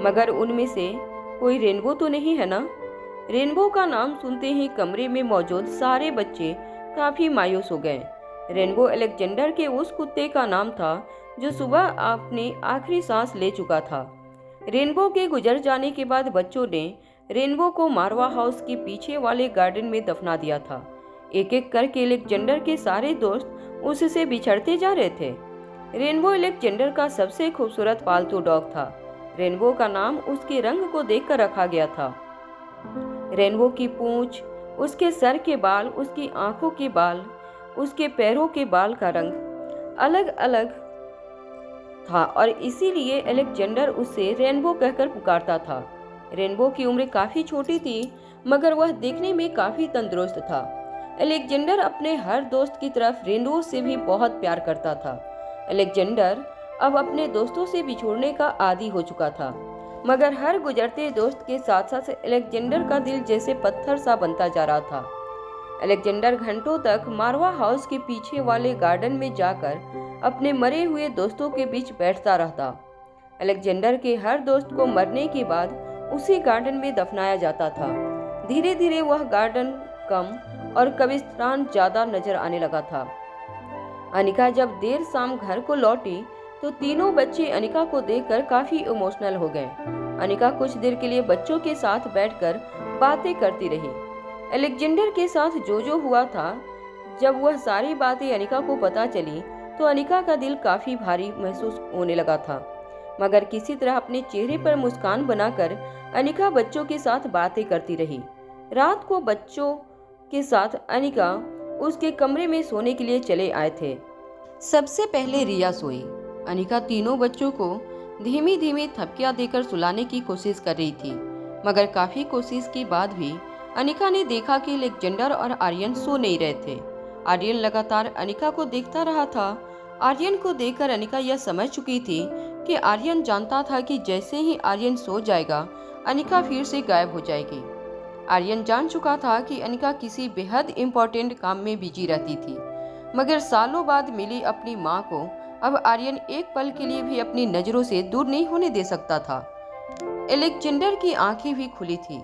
मगर उनमें से कोई रेनबो तो नहीं है ना? रेनबो का नाम सुनते ही कमरे में मौजूद सारे बच्चे काफी मायूस हो गए। रेनबो अलेक्जेंडर के उस कुत्ते का नाम था जो सुबह अपनी आखिरी सांस ले चुका था। रेनबो के गुजर जाने के बाद बच्चों ने रेनबो को मारवा हाउस के पीछे वाले गार्डन में दफना दिया था। एक एक करके अलेक्जेंडर के सारे दोस्त उससे बिछड़ते जा रहे थे। रेनबो अलेक्जेंडर का सबसे खूबसूरत पालतू डॉग था। रेनबो का नाम उसके रंग को देखकर रखा गया था। रेनबो की पूंछ, उसके सर के बाल, उसकी आंखों के बाल, उसके पैरों के बाल का रंग अलग अलग था, और इसीलिए अलेक्जेंडर उसे रेनबो कहकर पुकारता था। रेनबो की उम्र काफी छोटी थी, मगर वह देखने में काफी तंदुरुस्त था। अलेक्जेंडर अपने हर दोस्त की तरफ रेनबो से भी बहुत प्यार करता था। अलेक्जेंडर अब अपने दोस्तों से बिछोड़ने का आदी हो चुका था, मगर हर गुजरते दोस्त के साथ साथ अलेक्जेंडर का दिल जैसे पत्थर सा बनता जा रहा था। अलेक्जेंडर घंटों तक मारवा हाउस के पीछे वाले गार्डन में जाकर अपने मरे हुए दोस्तों के बीच बैठता रहता। अलेक्जेंडर के हर दोस्त को मरने के बाद उसी गार्डन में दफनाया जाता था। धीरे धीरे वह गार्डन कम और कब्रिस्तान ज्यादा नजर आने लगा था। अनिका जब देर शाम घर को लौटी तो तीनों बच्चे अनिका को देखकर काफी इमोशनल हो गए। अनिका कुछ देर के लिए बच्चों के साथ बैठकर बातें करती रही। अलेक्जेंडर के साथ जो जो हुआ था, जब वह सारी बातें अनिका को पता चली तो अनिका का दिल काफी भारी महसूस होने लगा था, मगर किसी तरह अपने चेहरे पर मुस्कान बनाकर अनिका बच्चों के साथ बातें करती रही। रात को बच्चों के साथ अनिका उसके कमरे में सोने के लिए चले आए थे। सबसे पहले रिया सोई। अनिका तीनों बच्चों को धीमी धीमी थपकियां देकर सुलाने की कोशिश कर रही थी, मगर काफी कोशिश के बाद भी अनिका ने देखा कि अलेक्जेंडर और आर्यन सो नहीं रहे थे। आर्यन लगातार अनिका को देखता रहा था। आर्यन को देखकर अनिका यह समझ चुकी थी कि आर्यन जानता था कि जैसे ही आर्यन सो जाएगा अनिका फिर से गायब हो जाएगी। आर्यन जान चुका था कि अनिका किसी बेहद इम्पोर्टेंट काम में बिजी रहती थी, मगर सालों बाद मिली अपनी माँ को अब आर्यन एक पल के लिए भी अपनी नजरों से दूर नहीं होने दे सकता था। अलेक्जेंडर की आंखें भी खुली थी।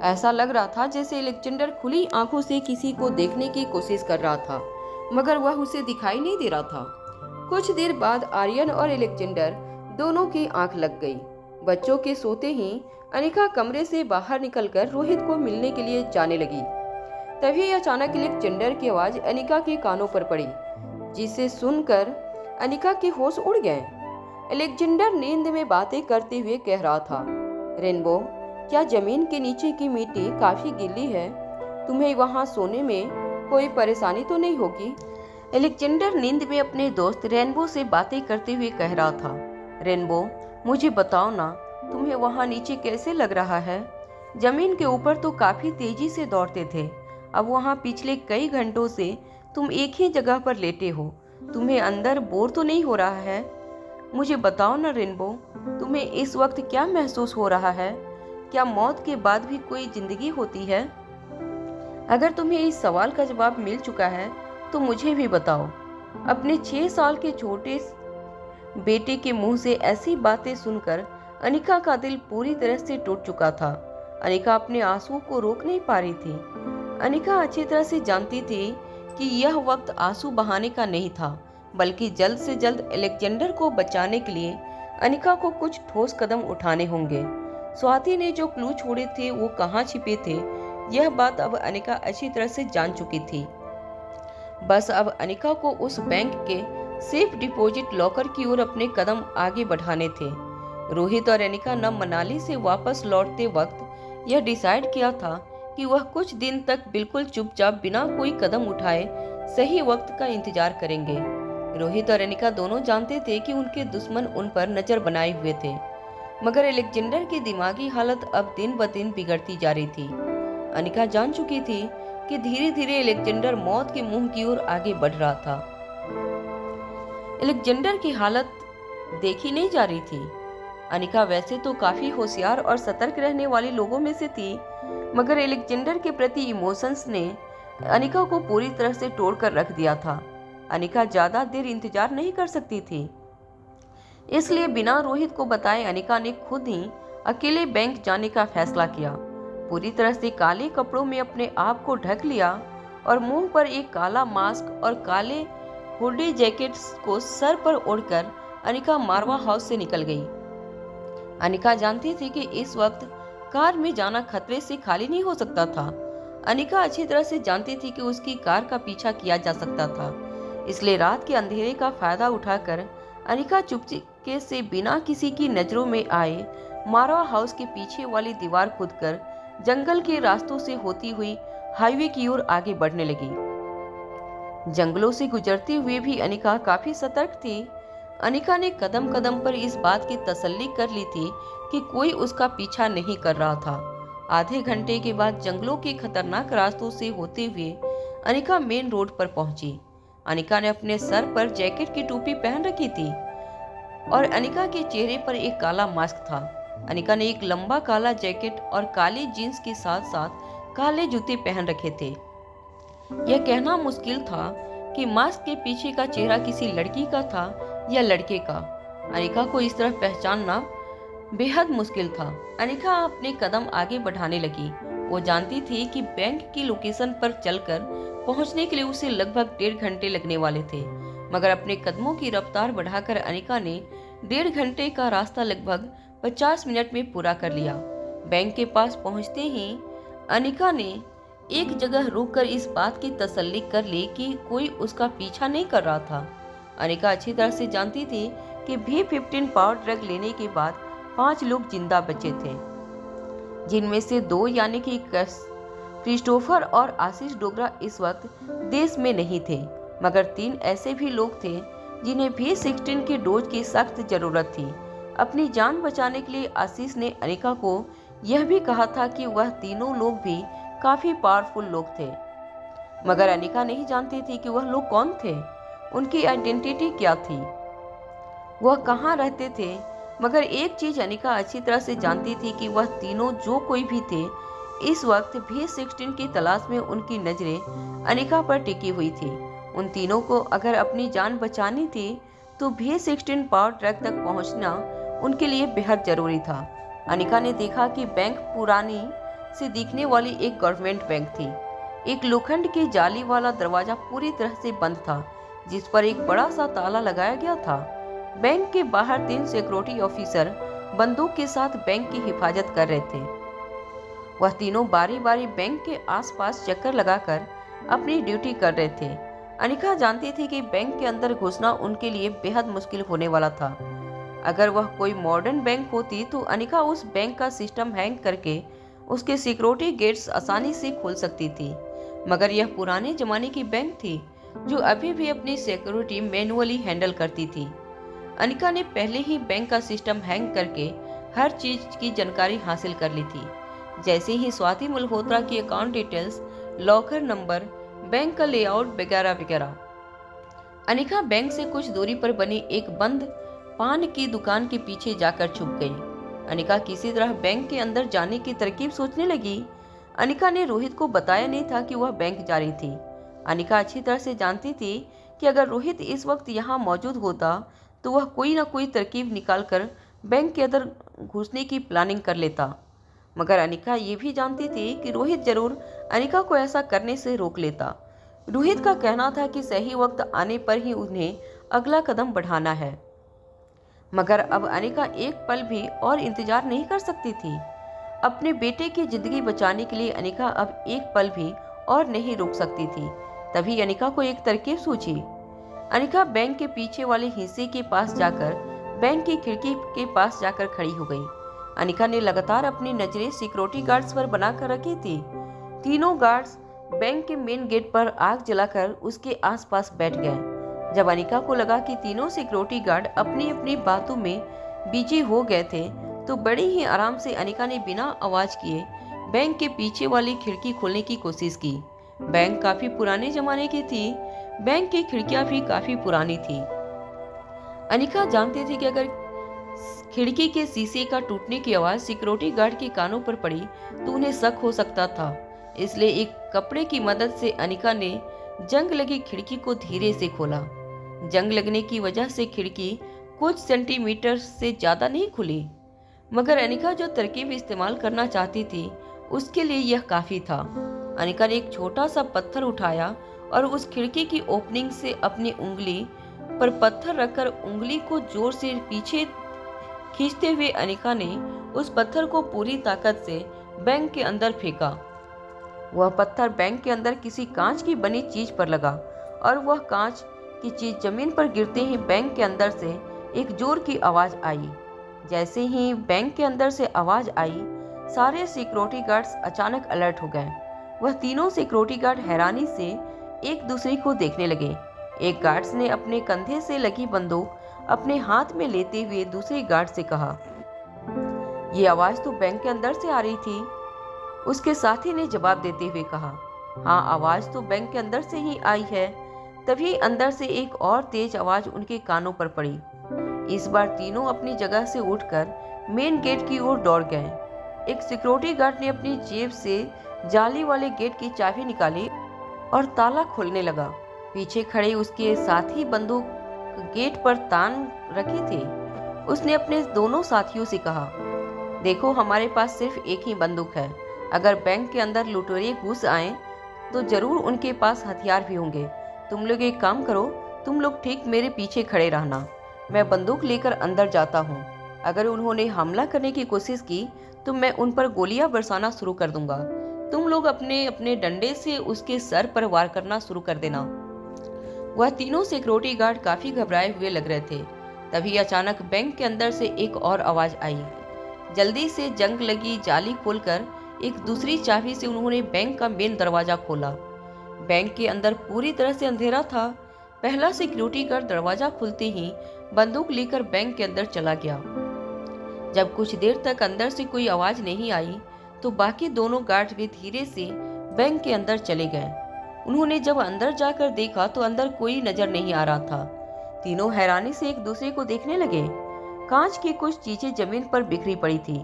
ऐसा लग रहा था जैसे अलेक्जेंडर खुली आंखों से किसी को देखने की कोशिश कर रहा था, मगर वह उसे दिखाई नहीं दे रहा था। कुछ देर बाद आर्यन और अलेक्जेंडर दोनों की आंख लग गई। बच्चों के सोते ही अनिका कमरे से बाहर निकलकर रोहित को मिलने के लिए जाने लगी। तभी अचानक अलेक्जेंडर की आवाज अनिका के कानों पर पड़ी, जिसे सुनकर अनिका के होश उड़ गए। अलेक्जेंडर नींद में बातें करते हुए कह रहा था, रेनबो, क्या जमीन के नीचे की मिट्टी काफी गीली है? तुम्हें वहां सोने में कोई परेशानी तो नहीं होगी? अलेक्जेंडर नींद में अपने दोस्त रेनबो से बातें करते हुए कह रहा था, रेनबो, मुझे बताओ ना, तुम्हें वहां नीचे कैसे लग रहा है? जमीन के ऊपर तो काफी तेजी से दौड़ते थे, अब वहां पिछले कई घंटों से तुम एक ही जगह पर लेटे हो। तुम्हें अंदर बोर तो नहीं हो रहा है? मुझे बताओ ना रेनबो, तुम्हें इस वक्त क्या महसूस हो रहा है? क्या मौत के बाद भी कोई जिंदगी होती है? अगर तुम्हें इस सवाल का जवाब मिल चुका है तो मुझे भी बताओ। अपने 6 साल के छोटे बेटे के मुंह से ऐसी बातें सुनकर अनिका का दिल पूरी तरह से टूट चुका था। अनिका अपने आंसुओं को रोक नहीं पा रही थी। अनिका अच्छी तरह से जानती थी कि यह वक्त आंसू बहाने का नहीं था, बल्कि जल्द से जल्द अलेक्जेंडर को बचाने के लिए अनिका को कुछ ठोस कदम उठाने होंगे। स्वाति ने जो क्लू छोड़े थे वो कहाँ छिपे थे, यह बात अब अनिका अच्छी तरह से जान चुकी थी। बस अब अनिका को उस बैंक के सेफ डिपॉजिट लॉकर की ओर अपने कदम आगे बढ़ाने थे। रोहित और अनिका न मनाली से वापस लौटते वक्त यह डिसाइड किया था कि वह कुछ दिन तक बिल्कुल चुपचाप बिना कोई कदम उठाए सही वक्त का इंतजार करेंगे। रोहित और अनिका दोनों जानते थे कि उनके दुश्मन उन पर नजर बनाए हुए थे, मगर अलेक्जेंडर की दिमागी हालत अब दिन ब दिन बिगड़ती जा रही थी। अनिका जान चुकी थी कि धीरे धीरे अलेक्जेंडर मौत के मुंह की ओर आगे बढ़ रहा था। अलेक्जेंडर की हालत देखी नहीं जा रही थी। अनिका वैसे तो काफी होशियार और सतर्क रहने वाले लोगों में से थी, मगर अलेक्जेंडर के प्रति इमोशंस ने अनिका को पूरी तरह से तोड़कर रख दिया था। अनिका ज्यादा देर इंतजार नहीं कर सकती थी, इसलिए बिना रोहित को बताए अनिका ने खुद ही अकेले बैंक जाने का फैसला किया। पूरी तरह से काले कपड़ों में अपने आप को ढक लिया और मुंह पर एक काला मास्क और काले हुडी जैकेट को सर पर ओढ़कर अनिका मारवा हाउस से निकल गई। अनिका जानती थी कि इस वक्त कार में जाना खतरे से खाली नहीं हो सकता था। अनिका अच्छी तरह से जानती थी कि उसकी कार का पीछा किया जा सकता था, इसलिए रात के अंधेरे का फायदा उठाकर अनिका चुपके से बिना किसी की नजरों में आए मारवा हाउस के पीछे वाली दीवार कूदकर जंगल के रास्तों से होती हुई हाईवे की ओर आगे बढ़ने लगी। जंगलों से गुजरते हुए भी अनिका काफी सतर्क थी। अनिका ने कदम कदम पर इस बात की तसल्ली कर ली थी कि कोई उसका पीछा नहीं कर रहा था। आधे घंटे के बाद जंगलों के खतरनाक रास्तों से होते हुए अनिका मेन रोड पर पहुंची। अनिका ने अपने सर पर जैकेट की टोपी पहन रखी थी और अनिका के चेहरे पर एक काला मास्क था। अनिका ने एक लंबा काला जैकेट और काली जीन्स के साथ साथ काले जूते पहन रखे थे। यह कहना मुश्किल था कि मास्क के पीछे का चेहरा किसी लड़की का था या लड़के का। अनिका को इस तरह पहचानना बेहद मुश्किल था। अनिका अपने कदम आगे बढ़ाने लगी। वो जानती थी कि बैंक की लोकेशन पर चलकर पहुंचने के लिए उसे लगभग 1.5 घंटे लगने वाले थे, मगर अपने कदमों की रफ्तार बढ़ाकर अनिका ने 1.5 घंटे का रास्ता लगभग 50 मिनट में पूरा कर लिया। बैंक के पास पहुंचते ही अनिका ने एक जगह रुककर इस बात की तसल्ली कर ली कि कोई उसका पीछा नहीं कर रहा था। अनिका अच्छी तरह से जानती थी कि B15 पावर ड्रग लेने के बाद 5 लोग जिंदा बचे थे, जिनमें से 2 यानी कि क्रिस्टोफर और आशीष डोगरा इस वक्त देश में नहीं थे, मगर 3 ऐसे भी लोग थे जिन्हें B16 के डोज की सख्त जरूरत थी। अपनी जान बचाने के लिए आशीष ने अनिका को यह भी कहा था कि वह तीनों लोग भी काफी पावरफुल लोग थे, मगर अनिका नहीं जानती थी कि वह लोग कौन थे, उनकी आइडेंटिटी क्या थी, वह कहाँ रहते थे। मगर एक चीज अनिका अच्छी तरह से जानती थी कि वह तीनों जो कोई भी थे, इस वक्त B16 की तलाश में उनकी नजरें अनिका पर टिकी हुई थी। उन तीनों को अगर अपनी जान बचानी थी तो B16 पावर ट्रक तक पहुंचना उनके लिए बेहद जरूरी था। अनिका ने देखा कि बैंक पुरानी से दिखने वाली एक गवर्नमेंट बैंक थी। एक लोखंड की जाली वाला दरवाजा पूरी तरह से बंद था, जिस पर एक बड़ा सा ताला लगाया गया था। बैंक के बाहर 3 सिक्योरिटी ऑफिसर बंदूक के साथ बैंक की हिफाजत कर रहे थे। वह तीनों बारी बारी बैंक के आसपास चक्कर लगाकर अपनी ड्यूटी कर रहे थे। अनिका जानती थी कि बैंक के अंदर घुसना उनके लिए बेहद मुश्किल होने वाला था। अगर वह कोई मॉडर्न बैंक होती तो अनिका उस बैंक का सिस्टम हैक करके उसके सिक्योरिटी गेट्स आसानी से खोल सकती थी, मगर यह पुराने जमाने की बैंक थी जो अभी भी अपनी सिक्योरिटी मैनुअली हैंडल करती थी। अनिका ने पहले ही बैंक का सिस्टम हैक करके हर चीज की जानकारी हासिल कर ली थी, जैसे ही स्वाति मल्होत्रा की account details, locker number, bank का लेआउट वगैरह वगैरह। अनिका बैंक से कुछ दूरी पर बनी एक बंद पान की दुकान के पीछे जाकर छुप गई। अनिका किसी तरह बैंक के अंदर जाने की तरकीब सोचने लगी। अनिका ने रोहित को बताया नहीं था कि वह बैंक जा रही थी। अनिका अच्छी तरह से जानती थी कि अगर रोहित इस वक्त यहाँ मौजूद होता तो वह कोई ना कोई तरकीब निकालकर बैंक के अंदर घुसने की प्लानिंग कर लेता, मगर अनिका ये भी जानती थी कि रोहित जरूर अनिका को ऐसा करने से रोक लेता। रोहित का कहना था कि सही वक्त आने पर ही उन्हें अगला कदम बढ़ाना है, मगर अब अनिका एक पल भी और इंतजार नहीं कर सकती थी। अपने बेटे की जिंदगी बचाने के लिए अनिका अब एक पल भी और नहीं रुक सकती थी। तभी अनिका को एक तरकीब सूझी। अनिका बैंक के पीछे वाले हिस्से के पास जाकर बैंक की खिड़की के पास जाकर खड़ी हो गई। अनिका ने लगातार अपनी नजरें सिक्योरिटी गार्ड्स पर बनाकर रखी थी। तीनों गार्ड्स बैंक के मेन गेट पर आग जलाकर उसके आसपास बैठ गए। जब अनिका को लगा कि तीनों सिक्योरिटी गार्ड अपनी अपनी बातों में बिजी हो गए थे, तो बड़ी ही आराम से अनिका ने बिना आवाज किए बैंक के पीछे वाली खिड़की खोलने की कोशिश की। बैंक काफी पुराने जमाने की थी। बैंक की खिड़कियां भी काफी पुरानी थी। अनिका जानती थी कि अगर खिड़की के शीशे का टूटने की आवाज सिक्योरिटी गार्ड के कानों पर पड़ी तो उन्हें शक हो सकता था। इसलिए एक कपड़े की मदद से अनिका ने जंग लगी खिड़की को धीरे से खोला। जंग लगने की वजह से खिड़की कुछ सेंटीमीटर से ज्यादा नहीं खुली, मगर अनिका जो तरकीब इस्तेमाल करना चाहती थी उसके लिए यह काफी था। अनिका ने एक छोटा सा पत्थर उठाया और उस खिड़की की ओपनिंग से अपनी उंगली पर पत्थर रखकर उंगली को जोर से पीछे खींचते हुए अनिका ने उस पत्थर को पूरी ताकत से बैंक के अंदर फेंका। वह पत्थर बैंक के अंदर किसी कांच की बनी चीज पर लगा और वह कांच की चीज जमीन पर गिरते ही बैंक के अंदर से एक जोर की आवाज आई। जैसे ही बैंक के अंदर से आवाज आई, सारे सिक्योरिटी गार्ड्स अचानक अलर्ट हो गए। वह तीनों सिक्योरिटी गार्ड हैरानी से एक दूसरे को देखने लगे। एक गार्ड्स ने अपने कंधे से लगी बंदूक अपने हाथ में लेते हुए दूसरे गार्ड से कहा, ये आवाज तो बैंक के अंदर से आ रही थी। उसके साथी ने जवाब देते हुए कहा, हाँ, आवाज तो बैंक के अंदर से ही आई है। तभी अंदर से एक और तेज आवाज उनके कानों पर पड़ी। इस बार तीनों अपनी जगह से उठकर मेन गेट की ओर दौड़ गए। एक सिक्योरिटी गार्ड ने अपनी जेब से जाली वाले गेट की चाबी निकाली और ताला खोलने लगा। पीछे खड़े उसके साथी बंदूक गेट पर तान रखी थी। उसने अपने दोनों साथियों से कहा, देखो, हमारे पास सिर्फ एक ही बंदूक है। अगर बैंक के अंदर लुटेरे घुस आए तो जरूर उनके पास हथियार भी होंगे। तुम लोग एक काम करो, तुम लोग ठीक मेरे पीछे खड़े रहना। मैं बंदूक लेकर अंदर जाता हूँ। अगर उन्होंने हमला करने की कोशिश की तो मैं उन पर गोलियां बरसाना शुरू कर दूंगा। तुम लोग अपने अपने डंडे से उसके सर पर वार करना शुरू कर देना। वह तीनों सिक्योरिटी गार्ड काफी घबराए हुए लग रहे थे। तभी अचानक बैंक के अंदर से एक और आवाज आई। जल्दी से जंग लगी जाली खोलकर एक दूसरी चाबी से उन्होंने बैंक का मेन दरवाजा खोला। बैंक के अंदर पूरी तरह से अंधेरा था। पहला सिक्योरिटी गार्ड दरवाजा खुलते ही बंदूक लेकर बैंक के अंदर चला गया। जब कुछ देर तक अंदर से कोई आवाज नहीं आई तो बाकी दोनों गार्ड भी धीरे से बैंक के अंदर चले गए। उन्होंने जब अंदर जाकर देखा तो अंदर कोई नजर नहीं आ रहा था। तीनों हैरानी से एक दूसरे को देखने लगे। कांच की कुछ चीजें जमीन पर बिखरी पड़ी थी,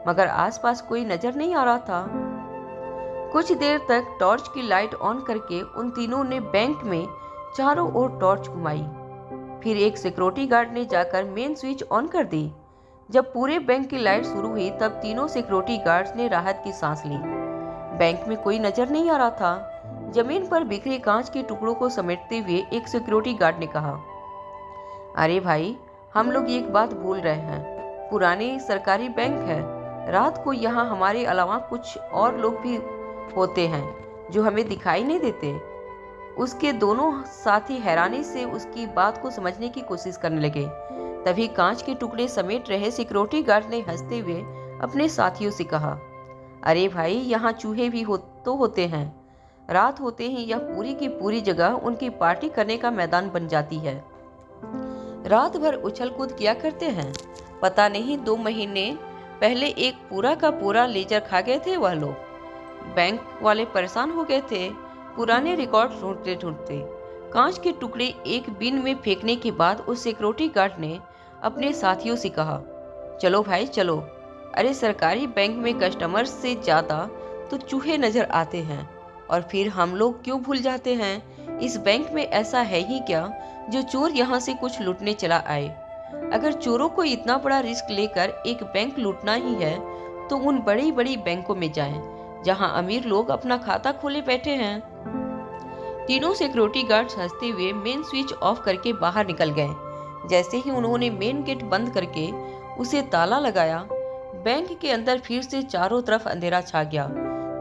मगर आसपास कोई नजर नहीं आ रहा था। कुछ देर तक टॉर्च की लाइट ऑन करके उन तीनों ने बैंक में चारों ओर टॉर्च घुमाई। फिर एक सिक्योरिटी गार्ड ने जाकर मेन स्विच ऑन कर दी। जब पूरे बैंक की लाइट शुरू हुई तब तीनों सिक्योरिटी गार्ड्स ने राहत की सांस ली। बैंक में कोई नजर नहीं आ रहा था। जमीन पर बिखरे कांच के टुकड़ों को समेटते हुए एक सिक्योरिटी गार्ड ने कहा, अरे भाई, हम लोग एक बात भूल रहे हैं। पुरानी सरकारी बैंक है। रात को यहाँ हमारे अलावा कुछ और लोग भी होते हैं जो हमें दिखाई नहीं देते। उसके दोनों साथी हैरानी से उसकी बात को समझने की कोशिश करने लगे। तभी कांच के टुकड़े समेट रहे सिक्योरिटी गार्ड ने हंसते हुए अपने साथियों से कहा, अरे भाई, यहाँ चूहे भी होते हैं। रात होते ही यह पूरी की पूरी जगह उनकी पार्टी करने का मैदान बन जाती है। रात भर उछल कूद किया करते हैं। पता नहीं 2 महीने पहले एक पूरा का पूरा लेजर खा गए थे वह लोग। बैंक वाले परेशान हो गए थे पुराने रिकॉर्ड ढूंढते ढूंढते। कांच के टुकड़े एक बिन में फेंकने के बाद उस सिक्योरिटी गार्ड ने अपने साथियों से कहा, चलो भाई चलो। अरे, सरकारी बैंक में कस्टमर से ज्यादा तो चूहे नजर आते हैं और फिर हम लोग क्यों भूल जाते हैं, इस बैंक में ऐसा है ही क्या जो चोर यहाँ से कुछ लूटने चला आए। अगर चोरों को इतना बड़ा रिस्क लेकर एक बैंक लूटना ही है तो उन बड़ी बड़ी बैंकों में जाएं, जहाँ अमीर लोग अपना खाता खोले बैठे हैं। तीनों सिक्योरिटी गार्ड्स हंसते हुए मेन स्विच ऑफ करके बाहर निकल गए। जैसे ही उन्होंने मेन गेट बंद करके उसे ताला लगाया, बैंक के अंदर फिर से चारों तरफ अंधेरा छा गया।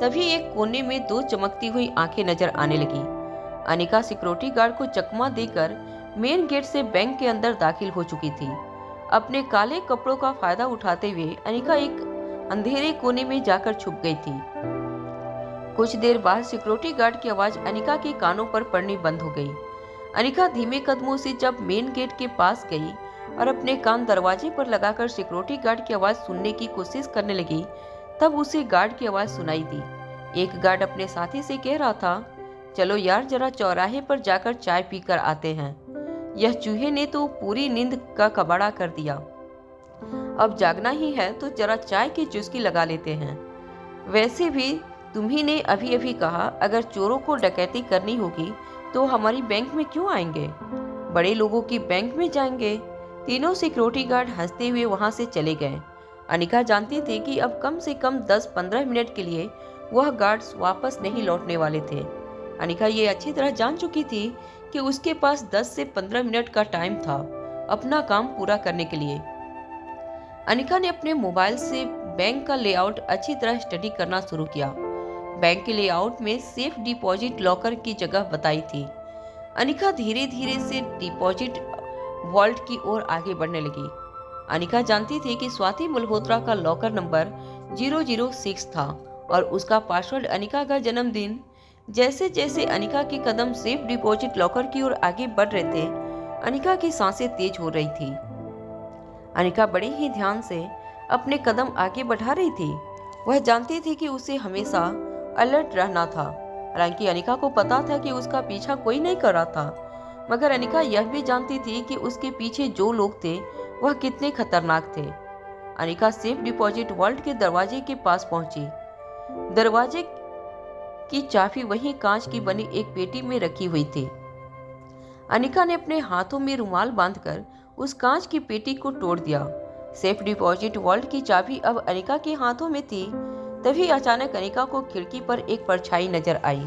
तभी एक कोने में 2 चमकती हुई आंखें नजर आने लगी। अनिका सिक्योरिटी गार्ड को चकमा देकर मेन गेट से बैंक के अंदर दाखिल हो चुकी थी। अपने काले कपड़ों का फायदा उठाते हुए अनिका एक अंधेरे कोने में जाकर छुप गई थी। कुछ देर बाद सिक्योरिटी गार्ड की आवाज अनिका के कानों पर पड़नी बंद हो गई। अनिका धीमे कदमों से जब मेन गेट के पास गई और अपने कान दरवाजे पर लगाकर सिक्योरिटी गार्ड की आवाज सुनने की कोशिश करने लगी, तब उसे गार्ड की आवाज सुनाई दी। एक गार्ड अपने साथी से कह रहा था, चलो यार जरा चौराहे पर जाकर चाय पीकर आते हैं। यह चूहे ने तो पूरी नींद का कबाड़ा कर दिया। अब जागना ही है तो जरा चाय की चुस्की लगा लेते हैं। वैसे भी तुम्ही ने अभी अभी कहा अगर चोरों को डकैती करनी होगी तो हमारी बैंक में क्यों आएंगे, बड़े लोगों की बैंक में जाएंगे। तीनों सिक्योरिटी गार्ड हंसते हुए वहां से चले गए। अनिका जानती थी कि अब कम से कम 10-15 मिनट के लिए वह गार्ड्स वापस नहीं लौटने वाले थे। अनिका ये अच्छी तरह जान चुकी थी कि उसके पास 10 से 15 मिनट का टाइम था अपना काम पूरा करने के लिए। अनिका ने अपने मोबाइल से बैंक का लेआउट अच्छी तरह स्टडी करना शुरू किया। बैंक के लेआउट में सेफ डिपॉजिट लॉकर की जगह बताई थी। अनिका धीरे धीरे से डिपॉजिट वॉल्ट की ओर आगे बढ़ने लगी। अनिका जानती थी कि स्वाति मल्होत्रा का लॉकर नंबर 006 था और उसका पासवर्ड अनिका का जन्मदिन। जैसे जैसे अनिका के कदम सेफ डिपॉजिट लॉकर की ओर आगे बढ़ रहे थे, अनिका की सांसें तेज हो रही थी। अनिका बड़े ही ध्यान से अपने कदम आगे बढ़ा रही थी। वह जानती थी कि उसे हमेशा अलर्ट रहना था। हालांकि अनिका को पता था कि उसका पीछा कोई नहीं कर रहा था, मगर अनिका यह भी जानती थी कि उसके पीछे जो लोग थे वह कितने खतरनाक थे। अनिका सेफ डिपॉजिट वॉल्ट के दरवाजे के पास पहुंची। दरवाजे की चाबी वहीं कांच की बनी एक पेटी में रखी हुई थी। अनिका ने अपने हाथों में रुमाल बांधकर उस कांच की पेटी को तोड़ दिया। सेफ डिपॉजिट वॉल्ट की चाबी अब अनिका के हाथों में थी। तभी अचानक अनिका को खिड़की पर एक परछाई नजर आई।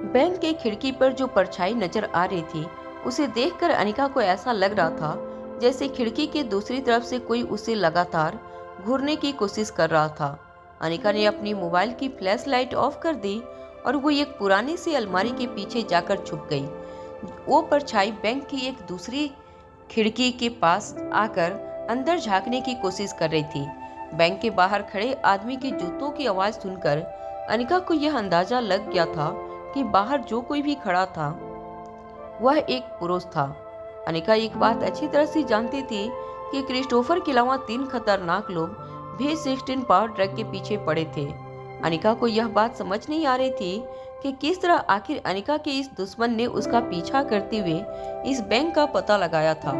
बैंक के खिड़की पर जो परछाई नजर आ रही थी उसे देखकर अनिका को ऐसा लग रहा था जैसे खिड़की के दूसरी तरफ से कोई उसे लगातार घूरने की कोशिश कर रहा था। अनिका ने अपनी मोबाइल की फ्लैश लाइट ऑफ कर दी और वो एक पुरानी सी अलमारी के पीछे जाकर छुप गई। वो परछाई बैंक की एक दूसरी खिड़की के पास आकर अंदर झांकने की कोशिश कर रही थी। बैंक के बाहर खड़े आदमी के जूतों की आवाज सुनकर अनिका को यह अंदाजा लग गया था कि बाहर जो कोई भी खड़ा था वह एक पुरुष था। अनिका एक बात अच्छी तरह से जानती थी कि क्रिस्टोफर के अलावा 3 खतरनाक लोग भी 16 पावर ट्रक के पीछे पड़े थे। अनिका को यह बात समझ नहीं आ रही थी कि किस तरह आखिर अनिका के इस दुश्मन ने उसका पीछा करते हुए इस बैंक का पता लगाया था।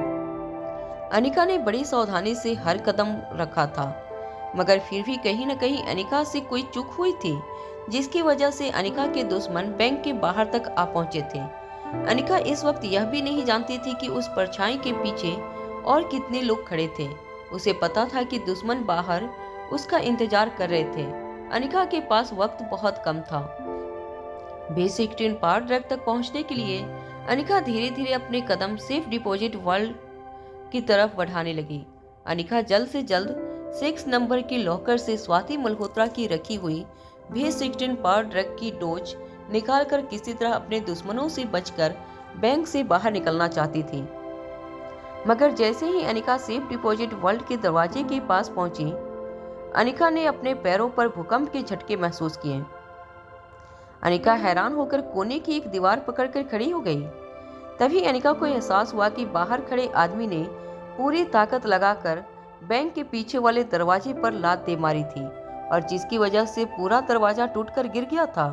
अनिका ने बड़ी सावधानी से हर कदम रखा था, मगर फिर भी कहीं न कहीं अनिका से कोई चूक हुई थी, जिसकी वजह से अनिका के दुश्मन बैंक के बाहर तक आ पहुंचे थे। अनिका इस वक्त यह भी नहीं जानती थी कि उस परछाई के पीछे और कितने लोग खड़े थे। उसे पता था कि दुश्मन बाहर उसका इंतजार कर रहे थे। अनिका के पास वक्त बहुत कम था। B16 पावर ट्रक तक पहुंचने के लिए अनिका धीरे धीरे अपने कदम सेफ डिपॉजिट वॉल्ट की तरफ बढ़ाने लगी। अनिका जल्द से जल्द 6 नंबर की लॉकर से स्वाति मल्होत्रा की रखी हुई B16 पावर ट्रक की डोज निकालकर किसी तरह अपने दुश्मनों से बचकर बैंक से बाहर निकलना चाहती थी। मगर जैसे ही अनिका सेफ डिपॉजिट वॉल्ट के दरवाजे के पास पहुंची, अनिका ने अपने पैरों पर भूकंप के झटके महसूस किए। अनिका हैरान होकर कोने की एक दीवार पकड़कर खड़ी हो गई। तभी अनिका को एहसास हुआ कि बाहर खड़े आदमी ने पूरी ताकत लगाकर बैंक के पीछे वाले दरवाजे पर लात दे मारी थी और जिसकी वजह से पूरा दरवाजा टूटकर गिर गया था।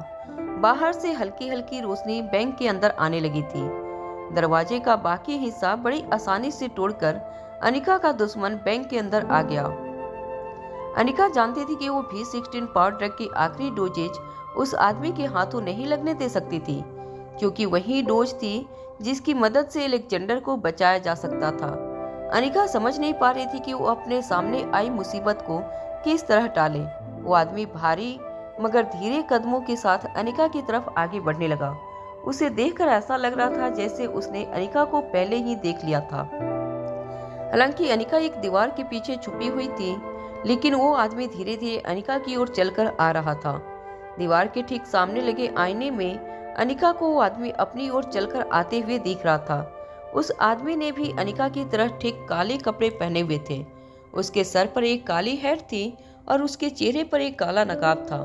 बाहर से हल्की हल्की रोशनी बैंक के अंदर आने लगी थी। दरवाजे का बाकी हिस्सा बड़ी आसानी से तोड़कर अनिका का दुश्मन बैंक के अंदर आ गया। अनिका जानती थी कि वो B16 पावर ट्रक की आखिरी डोजेज उस आदमी के हाथों नहीं लगने दे सकती थी, क्योंकि वही डोज थी जिसकी मदद से अलेक्जेंडर को बचाया जा सकता था। अनिका समझ नहीं पा रही थी कि वो अपने सामने आई मुसीबत को किस तरह टाले। वो आदमी भारी मगर धीरे कदमों के साथ अनिका की तरफ आगे बढ़ने लगा। उसे देखकर ऐसा लग रहा था जैसे उसने अनिका को पहले ही देख लिया था। हालांकि अनिका एक दीवार के पीछे छुपी हुई थी, लेकिन वो आदमी धीरे धीरे अनिका की ओर चलकर आ रहा था। दीवार के ठीक सामने लगे आईने में अनिका को वो आदमी अपनी ओर चलकर आते हुए दिख रहा था। उस आदमी ने भी अनिका की तरह ठीक काले कपड़े पहने हुए थे। उसके सर पर एक काली हैट थी और उसके चेहरे पर एक काला नकाब था।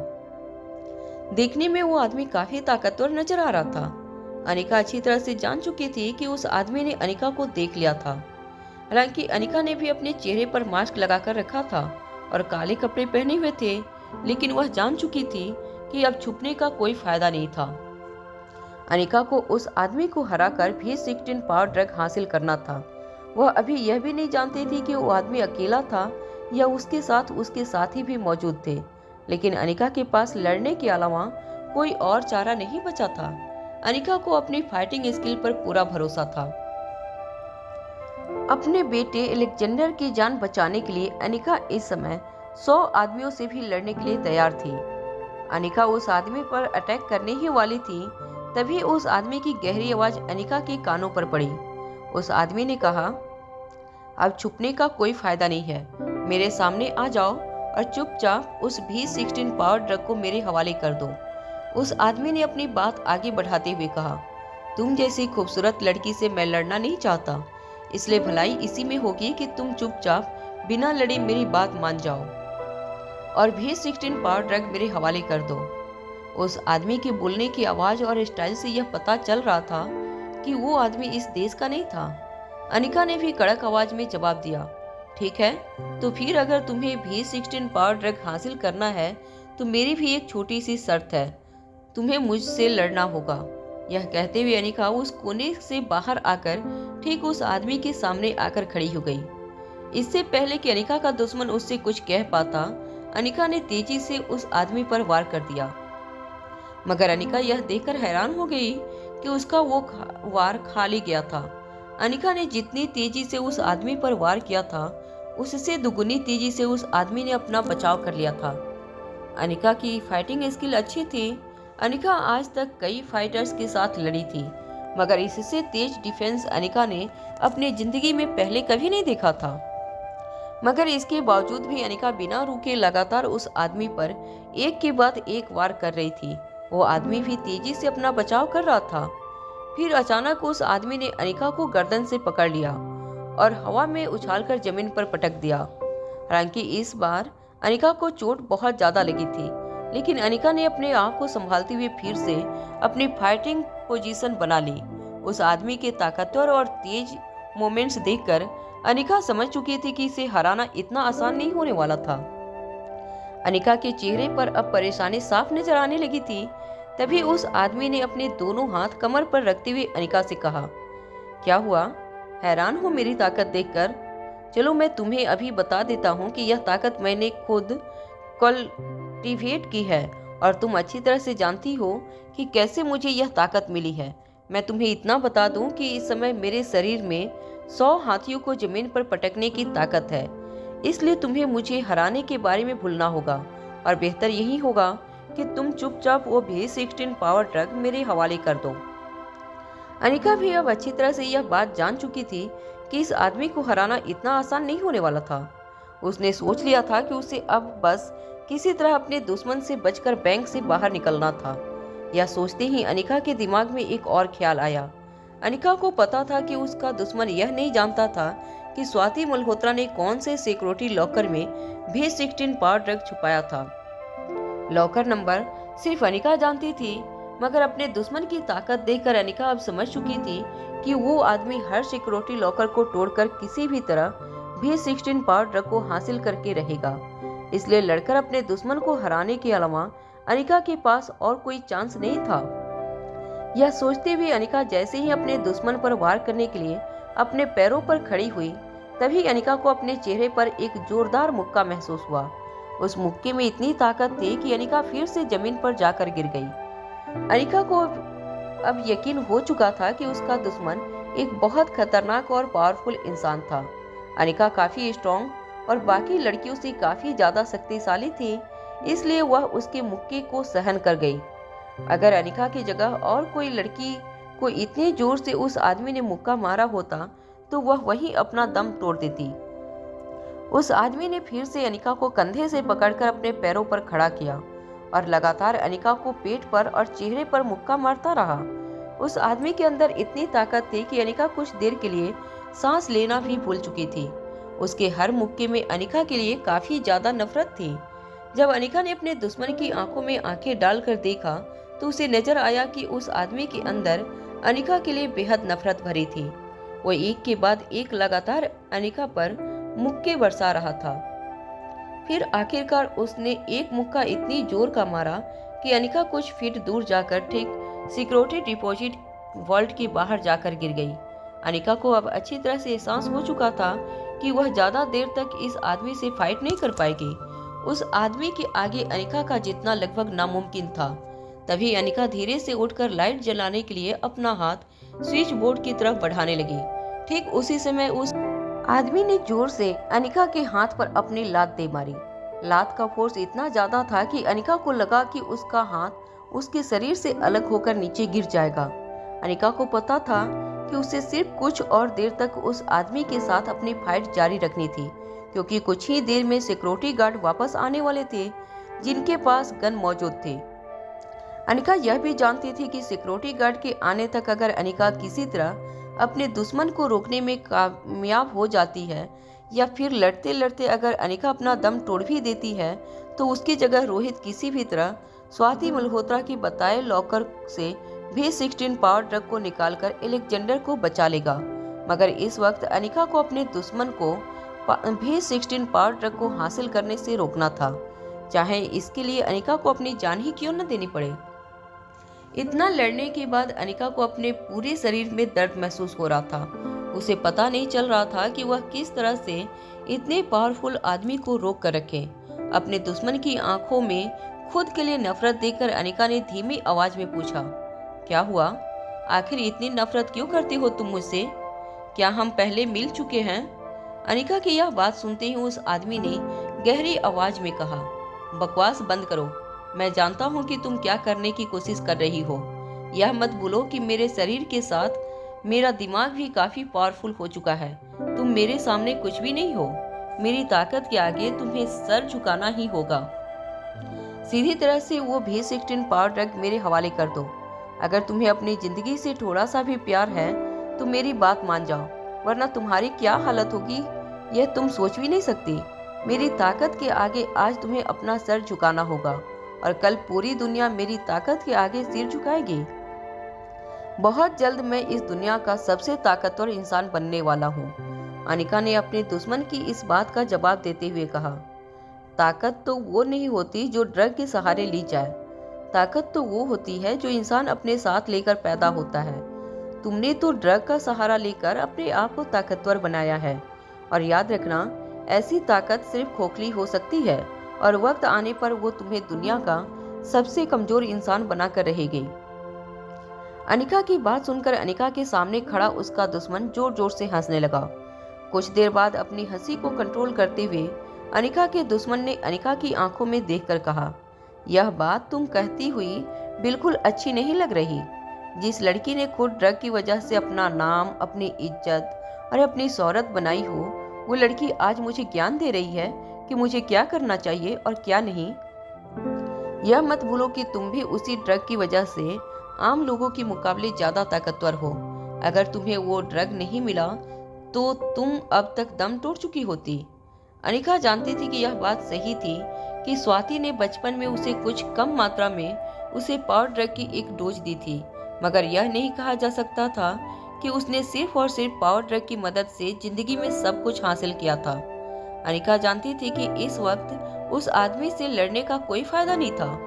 देखने में वो आदमी काफी ताकतवर नजर आ रहा था। अनिका अच्छी तरह से जान चुकी थी कि उस आदमी ने अनिका को देख लिया था। हालांकि अनिका ने भी अपने चेहरे पर मास्क लगाकर रखा था और काले कपड़े पहने हुए थे, लेकिन वह जान चुकी थी कि कि अब छुपने का कोई फायदा नहीं था। अनिका को उस आदमी को हराकर भी 16 पावर ड्रग हासिल करना था। वह अभी यह भी नहीं जानती थी कि वो आदमी अकेला था या उसके साथ उसके साथी भी मौजूद थे। लेकिन अनिका के पास लड़ने के अलावा कोई और चारा नहीं बचा था। अनिका को अपनी फाइटिंग स्किल पर पूरा भरोसा था। अपने बेटे अलेक्जेंडर की जान बचाने के लिए अनिका इस समय 100 आदमियों से भी लड़ने के लिए तैयार थी। अनिका उस आदमी पर अटैक करने ही वाली थी, तभी उस आदमी की गहरी आवाज अनिका के कानों पर पड़ी। उस आदमी ने कहा, अब छुपने का कोई फायदा नहीं है, मेरे सामने आ जाओ और चुपचाप उस भी-16 पावर ड्रग को मेरे हवाले कर दो। उस आदमी ने अपनी बात आगे बढ़ाते हुए कहा, तुम जैसी खूबसूरत लड़की से मैं लड़ना नहीं चाहता, इसलिए भलाई इसी में होगी कि तुम चुपचाप बिना लड़े मेरी बात मान जाओ और भी-16 पावर ड्रग मेरे हवाले कर दो। उस आदमी के बोलने की आवाज और स्टाइल से यह पता चल रहा था कि वो आदमी इस देश का नहीं था। अनिका ने भी कड़क आवाज में जवाब दिया, ठीक है, तो फिर अगर तुम्हें भी-16 पावर ड्रग हासिल करना है तो मेरी भी एक छोटी सी शर्त है, तुम्हें मुझसे लड़ना होगा। यह कहते हुए अनिका उस कोने से बाहर आकर ठीक उस आदमी के सामने आकर खड़ी हो गई। इससे पहले कि अनिका का दुश्मन उससे कुछ कह पाता, अनिका ने तेजी से उस आदमी पर वार कर दिया। मगर अनिका यह देखकर हैरान हो गई कि उसका वो वार खाली गया था। अनिका ने जितनी तेजी से उस आदमी पर वार किया था, उससे दुगुनी तेजी से उस आदमी ने अपना बचाव कर लिया था। अनिका की फाइटिंग स्किल अच्छी थी। अनिका आज तक कई फाइटर्स के साथ लड़ी थी, मगर इससे तेज डिफेंस अनिका ने अपनी जिंदगी में पहले कभी नहीं देखा था। मगर इसके बावजूद भी अनिका बिना रुके लगातार उस आदमी पर एक के बाद एक वार कर रही थी। वो आदमी भी तेजी से अपना बचाव कर रहा था। फिर अचानक उस आदमी ने अनिका को गर्दन से पकड़ लिया और हवा में उछालकर जमीन पर पटक दिया। हालांकि इस बार अनिका को चोट बहुत ज्यादा लगी थी, लेकिन अनिका ने अपने आप को संभालते हुए फिर से अपनी फाइटिंग पोजीशन बना ली। उस आदमी के ताकतवर और तेज मोमेंट्स देखकर अनिका समझ चुकी थी कि इसे हराना इतना आसान नहीं होने वाला था। अनिका के चेहरे पर अब परेशानी साफ नजर आने लगी थी। तभी उस आदमी ने अपने दोनों हाथ कमर पर रखते हुए अनिका से कहा, क्या हुआ, हैरान हो मेरी ताकत देखकर? चलो मैं तुम्हें अभी बता देता हूँ कि यह ताकत मैंने खुद कल्टीवेट की है और तुम अच्छी तरह से जानती हो कि कैसे मुझे यह ताकत मिली है। मैं तुम्हें इतना बता दूं कि इस समय मेरे शरीर में 100 हाथियों को जमीन पर पटकने की ताकत है, इसलिए तुम्हें मुझे हराने के बारे में भूलना होगा और बेहतर यही होगा कि तुम चुपचाप वो भी-16 पावर ड्रग मेरे हवाले कर दो। अनिका भी अब अच्छी तरह से यह बात जान चुकी थी कि इस आदमी को हराना इतना आसान नहीं होने वाला था। उसने सोच लिया था कि उसे अब बस किसी तरह अपने दुश्मन से बचकर बैंक से बाहर निकलना था। यह सोचते ही अनिका के दिमाग में एक और ख्याल आया। अनिका को पता था कि उसका दुश्मन यह नहीं जानता था कि स्वाति मल्होत्रा ने कौन से सिक्योरिटी लॉकर में भी-16 पावर ड्रग छुपाया था। लॉकर नंबर सिर्फ अनिका जानती थी, मगर अपने दुश्मन की ताकत देखकर अनिका अब समझ चुकी थी कि वो आदमी हर सिक्योरिटी लॉकर को तोड़कर किसी भी तरह भी-16 पावर ड्रग को हासिल करके रहेगा। इसलिए लड़कर अपने दुश्मन को हराने के अलावा अनिका के पास और कोई चांस नहीं था। यह सोचते हुए अनिका जैसे ही अपने दुश्मन पर वार करने के लिए अपने पैरों पर खड़ी हुई, तभी अनिका को अपने चेहरे पर एक जोरदार मुक्का महसूस हुआ। उस मुक्के में इतनी ताकत थी कि अनिका फिर से जमीन पर जाकर गिर गई। अनिका को अब यकीन हो चुका था कि उसका दुश्मन एक बहुत खतरनाक और पावरफुल इंसान था। अनिका काफी स्ट्रॉन्ग और बाकी लड़कियों से काफी ज्यादा शक्तिशाली थी, इसलिए वह उसके मुक्के को सहन कर गई। अगर अनिका की जगह और कोई लड़की को इतने जोर से उस आदमी ने मुक्का मारा होता तो वह वहीं अपना दम तोड़ देती। उस आदमी ने फिर से अनिका को कंधे से पकड़कर अपने पैरों पर खड़ा किया और लगातार अनिका को पेट पर और चेहरे पर मुक्का मारता रहा। उस आदमी के अंदर इतनी ताकत थी कि अनिका कुछ देर के लिए सांस लेना भी भूल चुकी थी। उसके हर मुक्के में अनिका के लिए काफी ज्यादा नफरत थी। जब अनिका ने अपने दुश्मन की आंखों में आंखें डालकर देखा तो उसे नजर आया कि उस आदमी के अंदर अनिका के लिए बेहद नफरत भरी थी। वो एक के बाद एक लगातार अनिका पर मुक्के बरसा रहा था। फिर आखिरकार उसने एक मुक्का इतनी जोर का मारा कि अनिका कुछ फीट दूर जाकर ठीक सिक्योरिटी डिपॉजिट वॉल्ट के बाहर जाकर गिर गई। अनिका को अब अच्छी तरह से एहसास हो चुका था कि वह ज्यादा देर तक इस आदमी से फाइट नहीं कर पाएगी। उस आदमी के आगे अनिका का जीतना लगभग नामुमकिन था। तभी अनिका धीरे से उठकर लाइट जलाने के लिए अपना हाथ स्विच बोर्ड की तरफ बढ़ाने लगी। ठीक उसी समय उस आदमी ने जोर से अनिका के हाथ पर अपनी लात दे मारी। लात का फोर्स इतना ज्यादा था कि अनिका को लगा कि उसका हाथ उसके शरीर से अलग होकर नीचे गिर जाएगा। अनिका को पता था कि उसे सिर्फ कुछ और देर तक उस आदमी के साथ अपनी फाइट जारी रखनी थी, क्योंकि कुछ ही देर में सिक्योरिटी गार्ड वापस आने वाले थे जिनके पास गन मौजूद थे। अनिका यह भी जानती थी कि सिक्योरिटी गार्ड के आने तक अगर अनिका किसी तरह अपने दुश्मन को रोकने में कामयाब हो जाती है या फिर लड़ते लड़ते अगर अनिका अपना दम तोड़ भी देती है तो उसकी जगह रोहित किसी भी तरह स्वाति मल्होत्रा के बताए लॉकर से V16 पावर ड्रग को निकालकर एलेक्जेंडर को बचा लेगा। मगर इस वक्त अनिका को अपने दुश्मन को V16 पावर ड्रग को हासिल करने से रोकना था, चाहे इसके लिए अनिका को अपनी जान ही क्यों न देनी पड़े। इतना लड़ने के बाद अनिका को अपने पूरे शरीर में दर्द महसूस हो रहा था। उसे पता नहीं चल रहा था कि वह किस तरह से इतने पावरफुल आदमी को रोक कर रखे। अपने दुश्मन की आंखों में खुद के लिए नफरत देखकर अनिका ने धीमी आवाज में पूछा, क्या हुआ? आखिर इतनी नफरत क्यों करती हो तुम मुझसे? क्या हम पहले मिल चुके हैं? अनिका की यह बात सुनते ही उस आदमी ने गहरी आवाज में कहा, बकवास बंद करो। मैं जानता हूँ कि तुम क्या करने की कोशिश कर रही हो। यह मत भूलो कि मेरे शरीर के साथ मेरा दिमाग भी काफी पावरफुल हो चुका है। तुम मेरे सामने कुछ भी नहीं हो। मेरी ताकत के आगे तुम्हें सर झुकाना ही होगा। सीधी तरह से वो V16 पावर ड्रग मेरे हवाले कर दो। अगर तुम्हें अपनी जिंदगी से थोड़ा सा भी प्यार है तो मेरी बात मान जाओ, वरना तुम्हारी क्या हालत होगी यह तुम सोच भी नहीं सकती। मेरी ताकत के आगे आज तुम्हें अपना सर झुकाना होगा और कल पूरी दुनिया मेरी ताकत के आगे सिर झुकाएगी। बहुत जल्द मैं इस दुनिया का सबसे ताकतवर इंसान बनने वाला हूँ। अनिका ने अपने दुश्मन की इस बात का जवाब देते हुए कहा, ताकत तो वो नहीं होती जो ड्रग के सहारे ली जाए। ताकत तो वो होती है जो इंसान अपने साथ लेकर पैदा होता है। तुमने तो ड्रग का सहारा लेकर अपने आप को ताकतवर बनाया है। और याद रखना, ऐसी ताकत सिर्फ खोखली हो सकती है और वक्त आने पर वो तुम्हें दुनिया का सबसे कमजोर इंसान बनाकर रहेगी। अनिका की बात सुनकर अनिका के सामने खड़ा उसका दुश्मन जोर जोर से हंसने लगा। कुछ देर बाद अपनी हंसी को कंट्रोल करते हुए अनिका के दुश्मन ने अनिका की आंखों में देखकर कहा, यह बात तुम कहती हुई बिल्कुल अच्छी नहीं लग रही। जिस लड़की ने खुद ड्रग की वजह से अपना नाम, अपनी इज्जत और अपनी शोहरत बनाई हो, वो लड़की आज मुझे ज्ञान दे रही है कि मुझे क्या करना चाहिए और क्या नहीं। यह मत भूलो कि तुम भी उसी ड्रग की वजह से आम लोगों के मुकाबले ज्यादा ताकतवर हो। अगर तुम्हें वो ड्रग नहीं मिला तो तुम अब तक दम तोड़ चुकी होती। अनिका जानती थी कि यह बात सही थी कि स्वाति ने बचपन में उसे कुछ कम मात्रा में उसे पावर ड्रग की एक डोज दी थी, मगर यह नहीं कहा जा सकता था कि उसने सिर्फ और सिर्फ पावर ड्रग की मदद से जिंदगी में सब कुछ हासिल किया था। अनिका जानती थी कि इस वक्त उस आदमी से लड़ने का कोई फायदा नहीं था,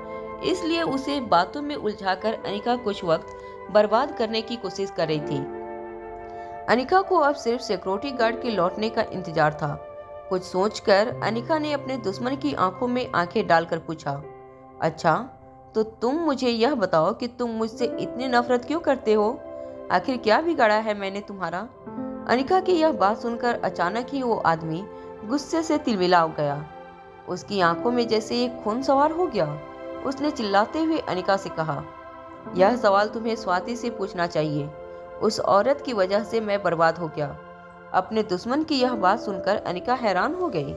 इसलिए उसे बातों में उलझाकर अनिका कुछ वक्त बर्बाद करने की कोशिश कर रही थी। अनिका को अब सिर्फ सिक्योरिटी गार्ड के लौटने का इंतजार था। कुछ सोचकर अनिका ने अपने दुश्मन की आंखों में आंखें डालकर पूछा, अच्छा तो तुम मुझे यह बताओ कि तुम मुझसे इतनी नफरत क्यों करते हो? आखिर क्या बिगाड़ा है मैंने तुम्हारा? अनिका की यह बात सुनकर अचानक ही वो आदमी गुस्से से तिलमिला गया। उसकी आंखों में जैसे एक खून सवार हो गया। उसने चिल्लाते हुए अनिका से कहा, यह सवाल तुम्हें स्वाति से पूछना चाहिए। उस औरत की वजह से मैं बर्बाद हो गया। अपने दुश्मन की यह बात सुनकर अनिका हैरान हो गई।